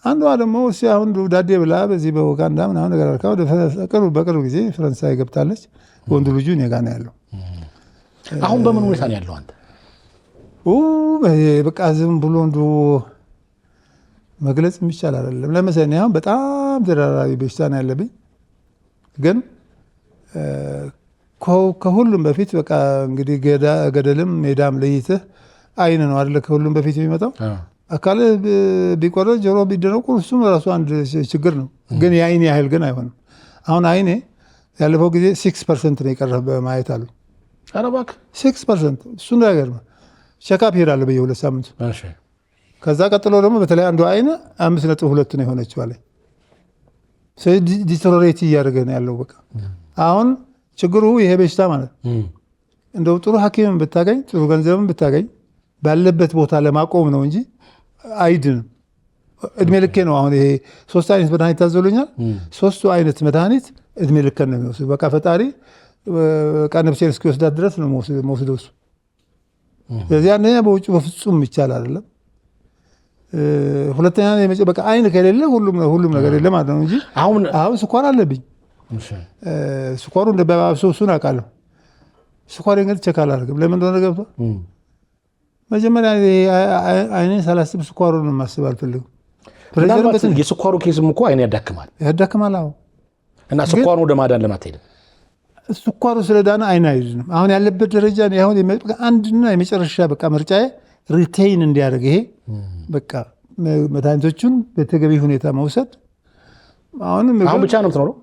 አንዷ ደግሞ አሁን ዳዴ ብላ በዚህ በኡጋንዳ ምናምን ነገር አልካ በቅርብ ጊዜ ፈረንሳይ ገብታለች። ወንዱ ልጁ እኔ ጋር ነው ያለው። አሁን በምን ሁኔታ ነው ያለው? አንተ በቃ ዝም ብሎ እንዱ መግለጽ የሚቻል አይደለም። ለምሳሌ አሁን በጣም ተደራራቢ በሽታ ነው ያለብኝ። ግን ከሁሉም በፊት በቃ እንግዲህ ገደልም ሜዳም ለይተህ አይን ነው አይደለ? ከሁሉም በፊት የሚመጣው አካል ቢቆረጥ ጆሮ ቢደነቁር እሱም ራሱ አንድ ችግር ነው። ግን የአይኔ ያህል ግን አይሆንም። አሁን አይኔ ያለፈው ጊዜ 6% ነው የቀረህ በማየት አሉ። 6% እሱ ነገር ነው። ቼካፕ ሄዳለሁ በየ2 ሳምንቱ። ከዛ ቀጥሎ ደግሞ በተለይ አንዱ አይን 5.2 ነው የሆነችው አለኝ። ዲተሮሬት እያደረገ ነው ያለው። በቃ አሁን ችግሩ ይሄ በሽታ ማለት እንደው ጥሩ ሐኪምን ብታገኝ ጥሩ ገንዘብን ብታገኝ ባለበት ቦታ ለማቆም ነው እንጂ አይድንም። እድሜ ልኬ ነው። አሁን ይሄ 3 አይነት መድኃኒት ታዘሉኛል። 3ቱ አይነት መድኃኒት እድሜ ልክ ነው የሚወስድ። በቃ ፈጣሪ ነፍሴን እስኪወስዳት ድረስ ነው መወስደው እሱ። ስለዚህ አንደኛ በውጭ በፍጹም ይቻል አይደለም። ሁለተኛ በቃ አይን ከሌለ ሁሉም ነገር የለም ማለት ነው እንጂ አሁን ስኳር አለብኝ። ስኳሩ እንደባባሰው እሱን አውቃለሁ። ስኳር ግን ቼክ አላደርግም። ለምን እንደሆነ ገብቶ መጀመሪያ አይኔን ሳላስብ ስኳሩን ማስብ አልፈልግም። የስኳሩ ኬዝም እኮ አይን ያዳክማል። አዎ። እና ስኳሩ ወደ ማዳን ለማትሄድ ስኳሩ ስለዳነ አይን አይድንም። አሁን ያለበት ደረጃ አሁን አንድና የመጨረሻ በቃ ምርጫዬ ሪቴይን እንዲያደርግ ይሄ በቃ መድኃኒቶቹን በተገቢ ሁኔታ መውሰድ። አሁን ብቻ ነው የምትኖረው?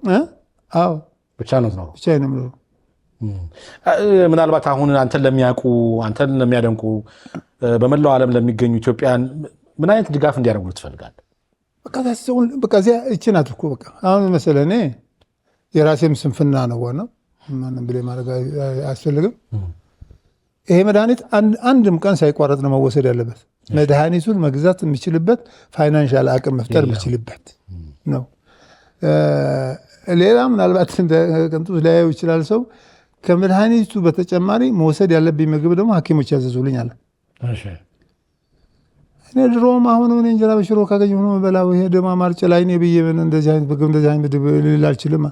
አዎ ብቻ ነው የምትኖረው? ብቻ ነው የምኖረው። ምናልባት አሁን አንተን ለሚያውቁ አንተን ለሚያደንቁ በመላው ዓለም ለሚገኙ ኢትዮጵያን ምን አይነት ድጋፍ እንዲያደርጉ ትፈልጋለህ? በቃ እዚያ ይህች ናት እኮ በቃ አሁን መሰለህ እኔ የራሴም ስንፍና ነው ዋናው። ማንም ብሌ ማድረግ አያስፈልግም። ይሄ መድኃኒት አንድም ቀን ሳይቋረጥ ነው መወሰድ ያለበት። መድኃኒቱን መግዛት የሚችልበት ፋይናንሻል አቅም መፍጠር የሚችልበት ነው። ሌላ ምናልባት እንደ ቅንጦት ሊያየው ይችላል ሰው። ከመድኃኒቱ በተጨማሪ መውሰድ ያለብኝ ምግብ ደግሞ ሐኪሞች ያዘዙልኛል። እኔ ድሮም አሁን ምን እንጀራ በሽሮ ካገኘሁ ነው በላው። ይሄ ደማ ማርጭ ላይ እኔ ብዬ ምን እንደዚህ አይነት ምግብ እንደዚህ አይነት ምግብ ልል አልችልም።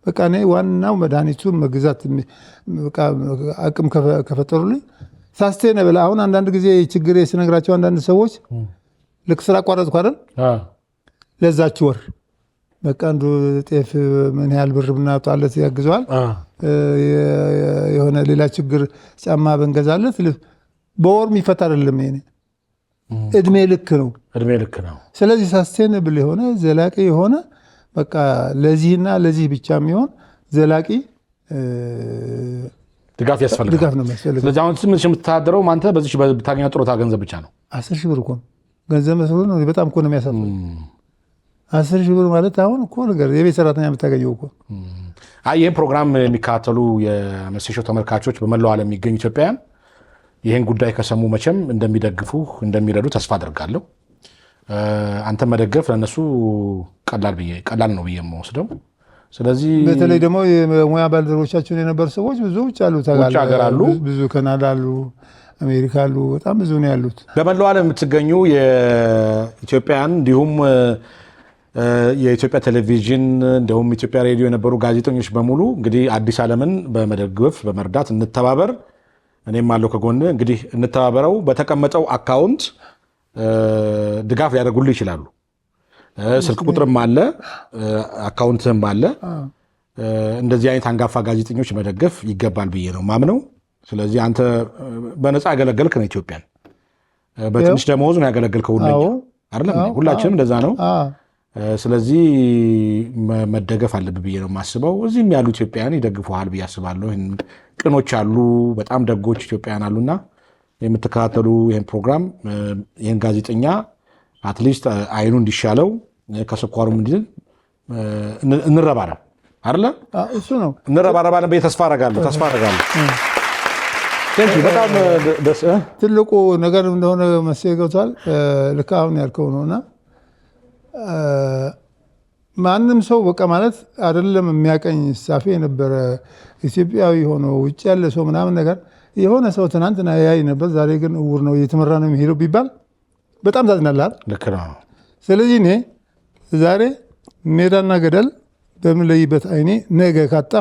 በቃ እኔ ዋናው መድኃኒቱን መግዛት በቃ አቅም ከፈጠሩልኝ ሳስቴነብል። አሁን አንዳንድ ጊዜ ችግር ስነግራቸው አንዳንድ ሰዎች ልክ ስራ አቋረጥኩ አይደል ለዛች ወር በቃ አንዱ ጤፍ ምን ያህል ብር ብናወጣለት ያግዘዋል። የሆነ ሌላ ችግር ጫማ ብንገዛለት በወር የሚፈታ አይደለም። ይሄ እድሜ ልክ ነው። ስለዚህ ሳስቴነብል የሆነ ዘላቂ የሆነ በቃ ለዚህና ለዚህ ብቻ የሚሆን ዘላቂ ድጋፍ ያስፈልጋል። ድጋፍ ነው የሚያስፈልገው። ስለዚህ አሁን ትንሽ የምትተዳደረው አንተ በዚህ ብታገኘው ጡረታ ገንዘብ ብቻ ነው። 10 ሺህ ብር እኮ ገንዘብ መስሎ ነው። በጣም እኮ ነው የሚያሳፍረው። 10 ሺህ ብር ማለት አሁን እኮ ነገር የቤት ሰራተኛ የምታገኘው እኮ። ይህን ፕሮግራም የሚከታተሉ የመሴ ሾው ተመልካቾች በመላው ዓለም የሚገኙ ኢትዮጵያውያን ይህን ጉዳይ ከሰሙ መቼም እንደሚደግፉ እንደሚረዱ ተስፋ አድርጋለሁ። አንተ መደገፍ ለእነሱ ቀላል ነው ብዬ የምወስደው። ስለዚህ በተለይ ደግሞ የሙያ ባልደረቦቻችን የነበሩ ሰዎች ብዙዎች አሉ፣ ውጭ ሀገር አሉ፣ ብዙ ካናዳ አሉ፣ አሜሪካ አሉ፣ በጣም ብዙ ነው ያሉት። በመላው ዓለም የምትገኙ የኢትዮጵያን እንዲሁም የኢትዮጵያ ቴሌቪዥን እንዲሁም ኢትዮጵያ ሬዲዮ የነበሩ ጋዜጠኞች በሙሉ እንግዲህ አዲስ ዓለምን በመደገፍ በመርዳት እንተባበር። እኔም አለው ከጎን እንግዲህ እንተባበረው። በተቀመጠው አካውንት ድጋፍ ሊያደርጉልህ ይችላሉ። ስልክ ቁጥርም አለ፣ አካውንትም አለ። እንደዚህ አይነት አንጋፋ ጋዜጠኞች መደገፍ ይገባል ብዬ ነው ማምነው። ስለዚህ አንተ በነፃ ያገለገልክ ነው ኢትዮጵያን፣ በትንሽ ደመወዝ ነው ያገለገልከው አይደለም? ሁላችንም እንደዛ ነው። ስለዚህ መደገፍ አለብህ ብዬ ነው የማስበው። እዚህም ያሉ ኢትዮጵያውያን ይደግፉሃል ብዬ አስባለሁ። ቅኖች አሉ፣ በጣም ደጎች ኢትዮጵያውያን አሉና የምትከታተሉ ይህን ፕሮግራም ይህን ጋዜጠኛ አትሊስት አይኑ እንዲሻለው ከስኳሩም እንዲል እንረባረብ አይደለ? እሱ ነው እንረባረባለን ብዬ ተስፋ አደርጋለሁ። በጣም ትልቁ ነገር እንደሆነ መሰለኝ ገብቷል። ልክ አሁን ያልከው ነውና ማንም ሰው በቃ ማለት አይደለም የሚያቀኝ ሳፌ የነበረ ኢትዮጵያዊ ሆኖ ውጭ ያለ ሰው ምናምን ነገር የሆነ ሰው ትናንትና ያይ ነበር፣ ዛሬ ግን እውር ነው እየተመራ ነው የሚሄደው ቢባል በጣም ታዝናለህ። ልክ ነው። ስለዚህ እኔ ዛሬ ሜዳና ገደል በምለይበት አይኔ ነገ ካጣ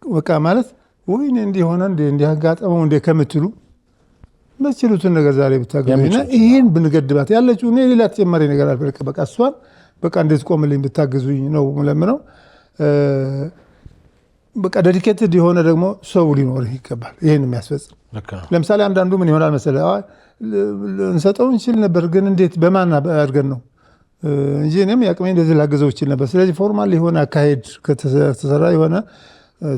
በቃ ማለት ወይኔ እንዲሆነ እንዲህ አጋጠመው እንደ ከምትሉ መችሉትን ነገር ዛሬ ብታገኙና ይህን ብንገድባት ያለችው እኔ ሌላ ተጨማሪ ነገር አልፈልግ። በቃ እሷን በቃ እንዴት ቆምልኝ ብታግዙኝ ነው ለምነው። በቃ ዴዲኬትድ የሆነ ደግሞ ሰው ሊኖርህ ይገባል ይህን የሚያስፈጽም። ለምሳሌ አንዳንዱ ምን ይሆናል መሰለህ፣ እንሰጠው እንችል ነበር ግን እንዴት በማን አድርገን ነው እንጂ እኔም ያቅሜ እንደዚህ ላገዘው ይችል ነበር። ስለዚህ ፎርማል የሆነ አካሄድ ከተሰራ የሆነ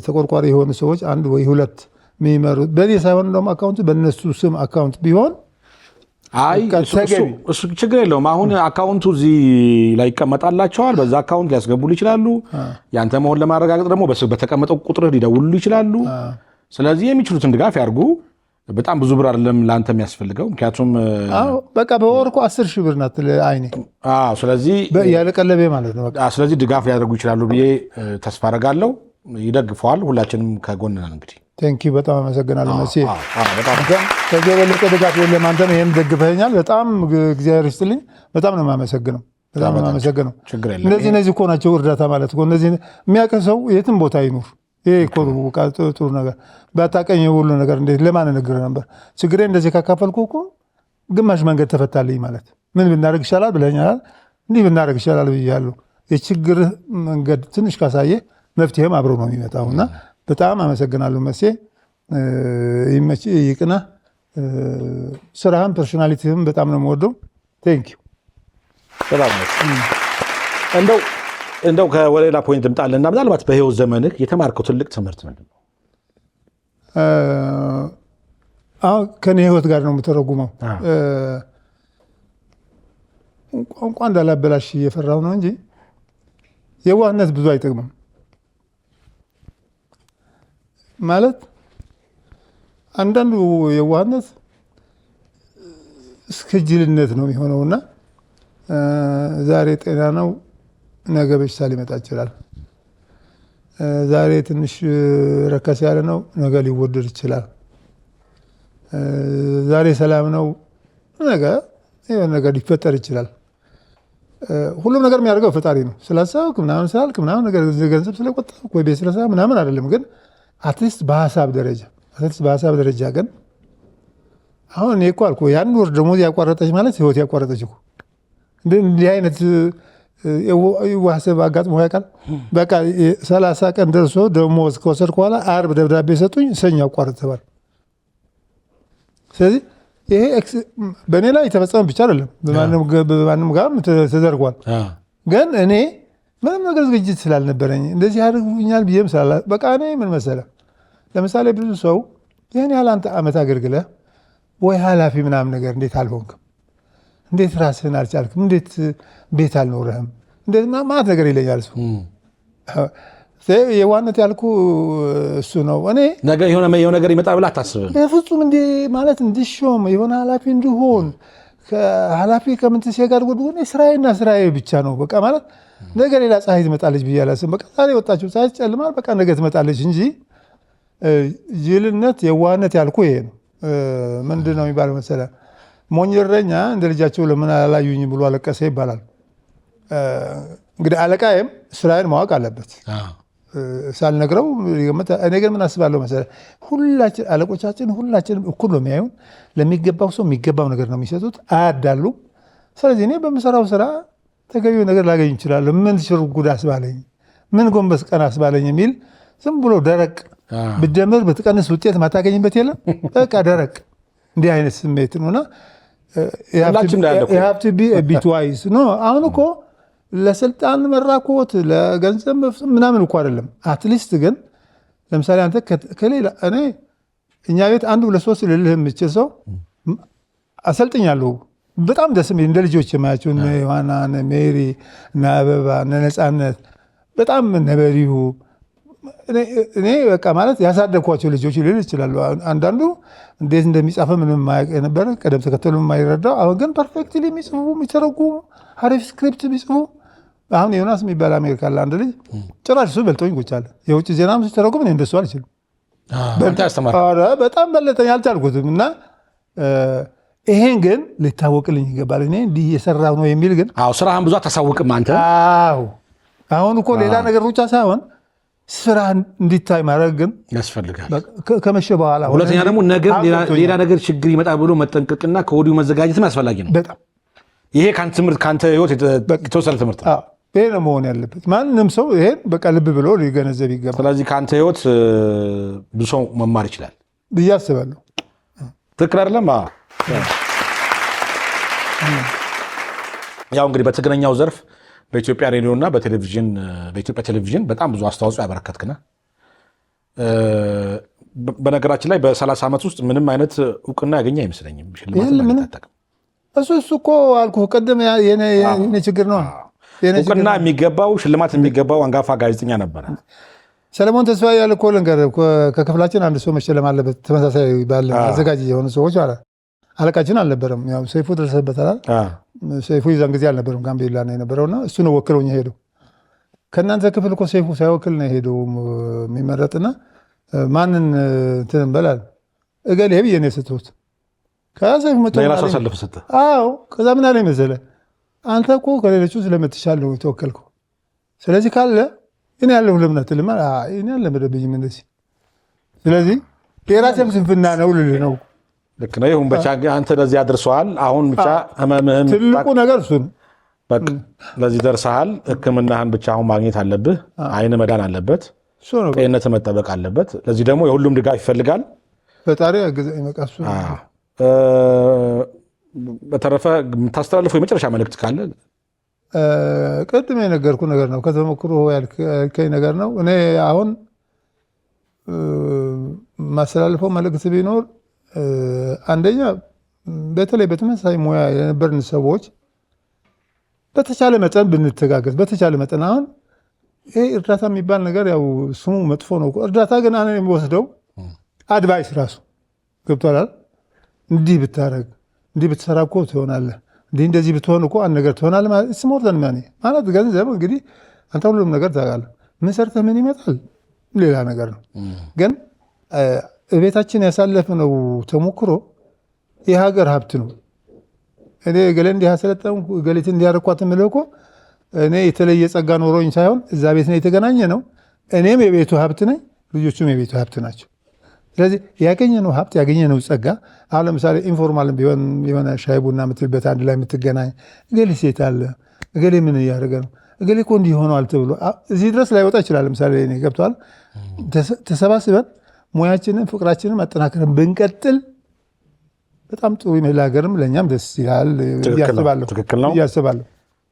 ተቆርቋሪ የሆኑ ሰዎች አንድ ወይ ሁለት የሚመሩት በእኔ ሳይሆን ደግሞ አካውንቱ በእነሱ ስም አካውንት ቢሆን እሱ ችግር የለውም። አሁን አካውንቱ እዚህ ላይ ይቀመጣላቸዋል። በዛ አካውንት ሊያስገቡሉ ይችላሉ። ያንተ መሆን ለማረጋገጥ ደግሞ በተቀመጠው ቁጥር ሊደውሉ ይችላሉ። ስለዚህ የሚችሉትን ድጋፍ ያርጉ። በጣም ብዙ ብር አይደለም ለአንተ የሚያስፈልገው፣ ምክንያቱም በቃ በወር እኮ 10 ሺህ ብር ናት አይኔ። ስለዚህ ያለ ቀለቤ ማለት ነው። ስለዚህ ድጋፍ ሊያደርጉ ይችላሉ ብዬ ተስፋ አደርጋለሁ። ይደግፈዋል። ሁላችንም ከጎን ነን። እንግዲህ ቴንኪው፣ በጣም አመሰግናለሁ መቼ። ከዚህ የበለጠ ድጋፍ የለም። አንተም ይሄን ደግፈኛል። በጣም እግዚአብሔር ይስጥልኝ። በጣም ነው የማመሰግነው። በጣም ነው የማመሰግነው። እነዚህ እኮ ናቸው እርዳታ ማለት እኮ። እነዚህ የሚያውቅ ሰው የትም ቦታ ይኑር። ይሄ እኮ ጥሩ ነገር። ባታቀኝ ሁሉ ነገር እንዴት ለማን እነግርህ ነበር? ችግሬ እንደዚህ ካካፈልኩ እኮ ግማሽ መንገድ ተፈታልኝ ማለት። ምን ብናደርግ ይሻላል ብለኛል። እንዲህ ብናደርግ ይሻላል ብያለሁ። የችግርህ መንገድ ትንሽ ካሳየ መፍትሄም አብሮ ነው የሚመጣውና በጣም አመሰግናለሁ መሴ። ይመች ይቅና። ስራህም ፐርሶናሊቲህም በጣም ነው የምወደው። ቴንኪው። እንደው ከሌላ ፖይንት ልምጣልና ምናልባት በህይወት ዘመንህ የተማርከው ትልቅ ትምህርት ምንድን ነው? አሁን ከኔ ህይወት ጋር ነው የምተረጉመው። ቋንቋ እንዳላበላሽ እየፈራሁ ነው እንጂ የዋህነት ብዙ አይጠቅምም። ማለት አንዳንዱ የዋህነት እስከ እስከ ነው የሚሆነውና ዛሬ ጤና ነው ነገ በሽታ ሊመጣ ይችላል። ዛሬ ትንሽ ረከስ ያለ ነው ነገ ሊወደድ ይችላል። ዛሬ ሰላም ነው ነገ የሆነ ነገር ሊፈጠር ይችላል። ሁሉም ነገር የሚያደርገው ፈጣሪ ነው። ስላሰብክ ምናምን ስላልክ ምናምን ነገር ገንዘብ ስለቆጠብክ ወይ ቤት ስለሰራ ምናምን አይደለም። ግን አትሊስት በሀሳብ ደረጃ ግን አሁን እኔ እኮ አልኩህ ያን ወር ደሞዝ ያቋረጠች ማለት ህይወት ያቋረጠች እኮ እንዲህ አይነት ዋሰብ አጋጥሞ ያውቃል? በቃ 30 ቀን ደርሶ ደሞዝ ከወሰድኩ በኋላ ዓርብ ደብዳቤ ሰጡኝ፣ ሰኞ አቋረጥ ተባለ። ስለዚህ ይሄ በእኔ ላይ የተፈጸመ ብቻ አይደለም፣ በማንም ጋርም ተደርጓል። ግን እኔ ምንም ነገር ዝግጅት ስላልነበረኝ እንደዚህ ያደርጉኛል ብዬም ስላላ በቃ እኔ ምን መሰለህ፣ ለምሳሌ ብዙ ሰው ይህን ያህል አንተ ዓመት አገልግለህ ወይ ኃላፊ ምናምን ነገር እንዴት አልሆንክም? እንዴት ራስህን አልቻልክም? እንዴት ቤት አልኖረህም? እንዴት ማለት ነገር ይለኛል ሰው። የዋነት ያልኩ እሱ ነው። እኔ ነገ የሆነ ነገር ይመጣ ብለህ አታስብም? በፍጹም እንዴ ማለት እንድሾም የሆነ ኃላፊ እንድሆን ኃላፊ ከምንትሴ ጋር ወድሆን ስራዬና ስራዬ ብቻ ነው በቃ ማለት ነገ ሌላ ፀሐይ ትመጣለች ብዬ አላስብም። በቃ ዛሬ ወጣችሁ ፀሐይ ጨልማል፣ በቃ ነገ ትመጣለች እንጂ ጅልነት የዋነት ያልኩ ይሄ ነው። ምንድን ነው የሚባለው መሰለህ? ሞኝ እረኛ እንደ ልጃቸው ለምን አላዩኝ ብሎ አለቀሰ ይባላል። እንግዲህ አለቃዬም ስራዬን ማወቅ አለበት ሳልነግረው። እኔ ግን ምን አስባለሁ መሰለህ? ሁላችን አለቆቻችን ሁላችንም እኩል ነው የሚያዩን። ለሚገባው ሰው የሚገባው ነገር ነው የሚሰጡት፣ አያዳሉም። ስለዚህ እኔ በምሰራው ስራ ተገቢው ነገር ላገኝ እችላለሁ። ምን ሽርጉድ አስባለኝ፣ ምን ጎንበስ ቀና አስባለኝ የሚል ዝም ብሎ ደረቅ ብትደምር ብትቀንስ ውጤት ማታገኝበት የለም። በቃ ደረቅ እንዲህ አይነት ስሜት ነውና ሀብት ቢት ዋይስ ነው። አሁን እኮ ለስልጣን መራኮት ለገንዘብ ምናምን እኮ አይደለም። አትሊስት ግን ለምሳሌ አንተ ከሌላ እኔ እኛ ቤት 1 2 3 ልልህ የምችል ሰው አሰልጥኛለሁ። በጣም ደስ የሚል እንደ ልጆች የማያቸው እነ ዮሐና፣ እነ ሜሪ፣ እነ አበባ፣ እነ ነፃነት በጣም ነበሪሁ እኔ በቃ ማለት ያሳደግኳቸው ልጆች ልል ይችላሉ። አንዳንዱ እንዴት እንደሚጻፈ ምንም ማያውቅ የነበረ ቀደም ተከተሉ የማይረዳው አሁን ግን ፐርፌክትሊ የሚጽፉ የሚተረጉሙ አሪፍ ስክሪፕት የሚጽፉ አሁን ዮናስ የሚባል አሜሪካ ለአንድ ልጅ ጭራሽ እሱ በልጦኝ ቁጭ አለ። የውጭ ዜናም ሲተረጉም እኔ እንደሱ አልችልም። በጣም በለጠኝ፣ አልቻልኩትም። እና ይሄን ግን ሊታወቅልኝ ይገባል። እኔ እንዲህ እየሰራሁ ነው የሚል ግን ስራህን ብዙ አታሳውቅም አንተ። አሁን እኮ ሌላ ነገር ብቻ ሳይሆን ስራ እንዲታይ ማድረግ ግን ያስፈልጋል ከመሸ በኋላ። ሁለተኛ ደግሞ ነገር ሌላ ነገር ችግር ይመጣ ብሎ መጠንቀቅና ከወዲሁ መዘጋጀትም ያስፈላጊ ነው በጣም። ይሄ ከአንተ ህይወት የተወሰነ ትምህርት ነው። ይሄ ነው መሆን ያለበት። ማንም ሰው ይሄን በቃ ልብ ብሎ ሊገነዘብ ይገባል። ስለዚህ ከአንተ ህይወት ብዙ ሰው መማር ይችላል ብዬ አስባለሁ። ትክክል አይደለም? ያው እንግዲህ በትግረኛው ዘርፍ በኢትዮጵያ ሬዲዮ እና በኢትዮጵያ ቴሌቪዥን በጣም ብዙ አስተዋጽኦ ያበረከትክና በነገራችን ላይ በ30 ዓመት ውስጥ ምንም አይነት እውቅና ያገኘ አይመስለኝም። እሱ እኮ አልኩህ ቅድም የኔ ችግር ነው። እውቅና የሚገባው ሽልማት የሚገባው አንጋፋ ጋዜጠኛ ነበረ ሰለሞን ተስፋዬ። ያለ እኮ ልንገርህ ከክፍላችን አንድ ሰው መሸለም አለበት። ተመሳሳይ ባለ አዘጋጅ የሆኑ ሰዎች ማለት አለቃችን አልነበረም። ያው ሰይፉ ደረሰበታል። ሰይፉ ይዛን ጊዜ አልነበረም፣ ጋምቤላ ነው የነበረውና እሱ ነው ወክለውኝ ሄደው። ከእናንተ ክፍል እኮ ሰይፉ ሳይወክል ነው ሄደው የሚመረጥና ማንን እንትን እንበላል እገሌ ብዬ ነው የሰጠሁት። ከሰይፉ መጥቶ ከዛ ምን አለኝ መሰለህ? አንተ እኮ ከሌሎቹ ስለምትሻል ነው የተወከልከው። ስለዚህ ካለ እኔ ያለሁ ለምነት ልማ እኔ አልለመደብኝም እንደዚህ። ስለዚህ የራሴም ስንፍና ነው ልልህ ነው። ልክ ነው። ይሁን ብቻ አንተ ለዚህ አድርሰዋል። አሁን ብቻ ህመምህን ትልቁ ነገር እሱ ነው። በቃ ለዚህ ደርሰሃል። ሕክምናህን ብቻ አሁን ማግኘት አለብህ። አይን መዳን አለበት። ጤንነት መጠበቅ አለበት። ለዚህ ደግሞ የሁሉም ድጋፍ ይፈልጋል። ፈጣሪ ያግዘኝ። በቃ እሱ በተረፈ የምታስተላልፈው የመጨረሻ መልእክት ካለ? ቅድም የነገርኩ ነገር ነው። ከተሞክሮ ያልከኝ ነገር ነው። እኔ አሁን ማስተላልፈው መልእክት ቢኖር አንደኛ በተለይ በተመሳሳይ ሙያ የነበርን ሰዎች በተቻለ መጠን ብንተጋገዝ። በተቻለ መጠን አሁን ይሄ እርዳታ የሚባል ነገር ያው ስሙ መጥፎ ነው። እርዳታ ግን እኔ የሚወስደው አድቫይስ ራሱ ገብቷል። እንዲህ ብታረግ እንዲህ ብትሰራ እኮ ትሆናለህ፣ እንደዚህ ብትሆን እኮ አንድ ነገር ትሆናለህ ማለት ስሞርተን ማለት ገንዘብ እንግዲህ አንተ ሁሉም ነገር ታውቃለህ። ምን ሰርተህ ምን ይመጣል ሌላ ነገር ነው። ግን ቤታችን ያሳለፍነው ተሞክሮ የሀገር ሀብት ነው። እኔ ገሌ እንዲህ አሰለጠንኩ ገሌት እንዲያረኳት የምልህ እኮ እኔ የተለየ ጸጋ ኖሮኝ ሳይሆን እዛ ቤት ነው የተገናኘ ነው። እኔም የቤቱ ሀብት ነኝ፣ ልጆቹም የቤቱ ሀብት ናቸው። ስለዚህ ያገኘነው ሀብት ያገኘነው ጸጋ አሁን ለምሳሌ ኢንፎርማል ቢሆን የሆነ ሻይ ቡና የምትልበት አንድ ላይ የምትገናኝ እገሌ ሴት አለ እገሌ ምን እያደረገ ነው እገሌ እኮ እንዲህ ሆነዋል ተብሎ እዚህ ድረስ ላይወጣ ይችላል። ለምሳሌ እኔ ገብተዋል ተሰባስበን ሙያችንን ፍቅራችንን ማጠናከርን ብንቀጥል በጣም ጥሩ ይመስል ሀገርም ለእኛም ደስ ይላል እያስባለሁ።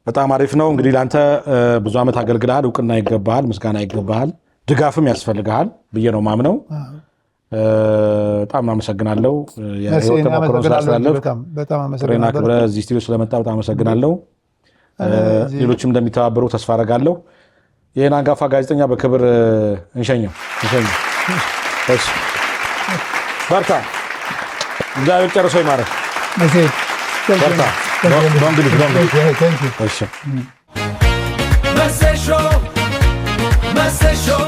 በጣም አሪፍ ነው። እንግዲህ ለአንተ ብዙ ዓመት አገልግልሃል። እውቅና ይገባሃል፣ ምስጋና ይገባሃል፣ ድጋፍም ያስፈልግሃል ብዬ ነው ማምነው። በጣም አመሰግናለሁ። የህይወት ተሞክሮን ስላስተላለፍ ጥሬና ክብረህ እዚህ ስቱዲዮ ስለመጣ በጣም አመሰግናለሁ። ሌሎችም እንደሚተባበሩ ተስፋ አደርጋለሁ። ይህን አንጋፋ ጋዜጠኛ በክብር እንሸኘው። በርታ፣ እግዚአብሔር ጨርሶ ይማረክ። በርታ። Don't do it.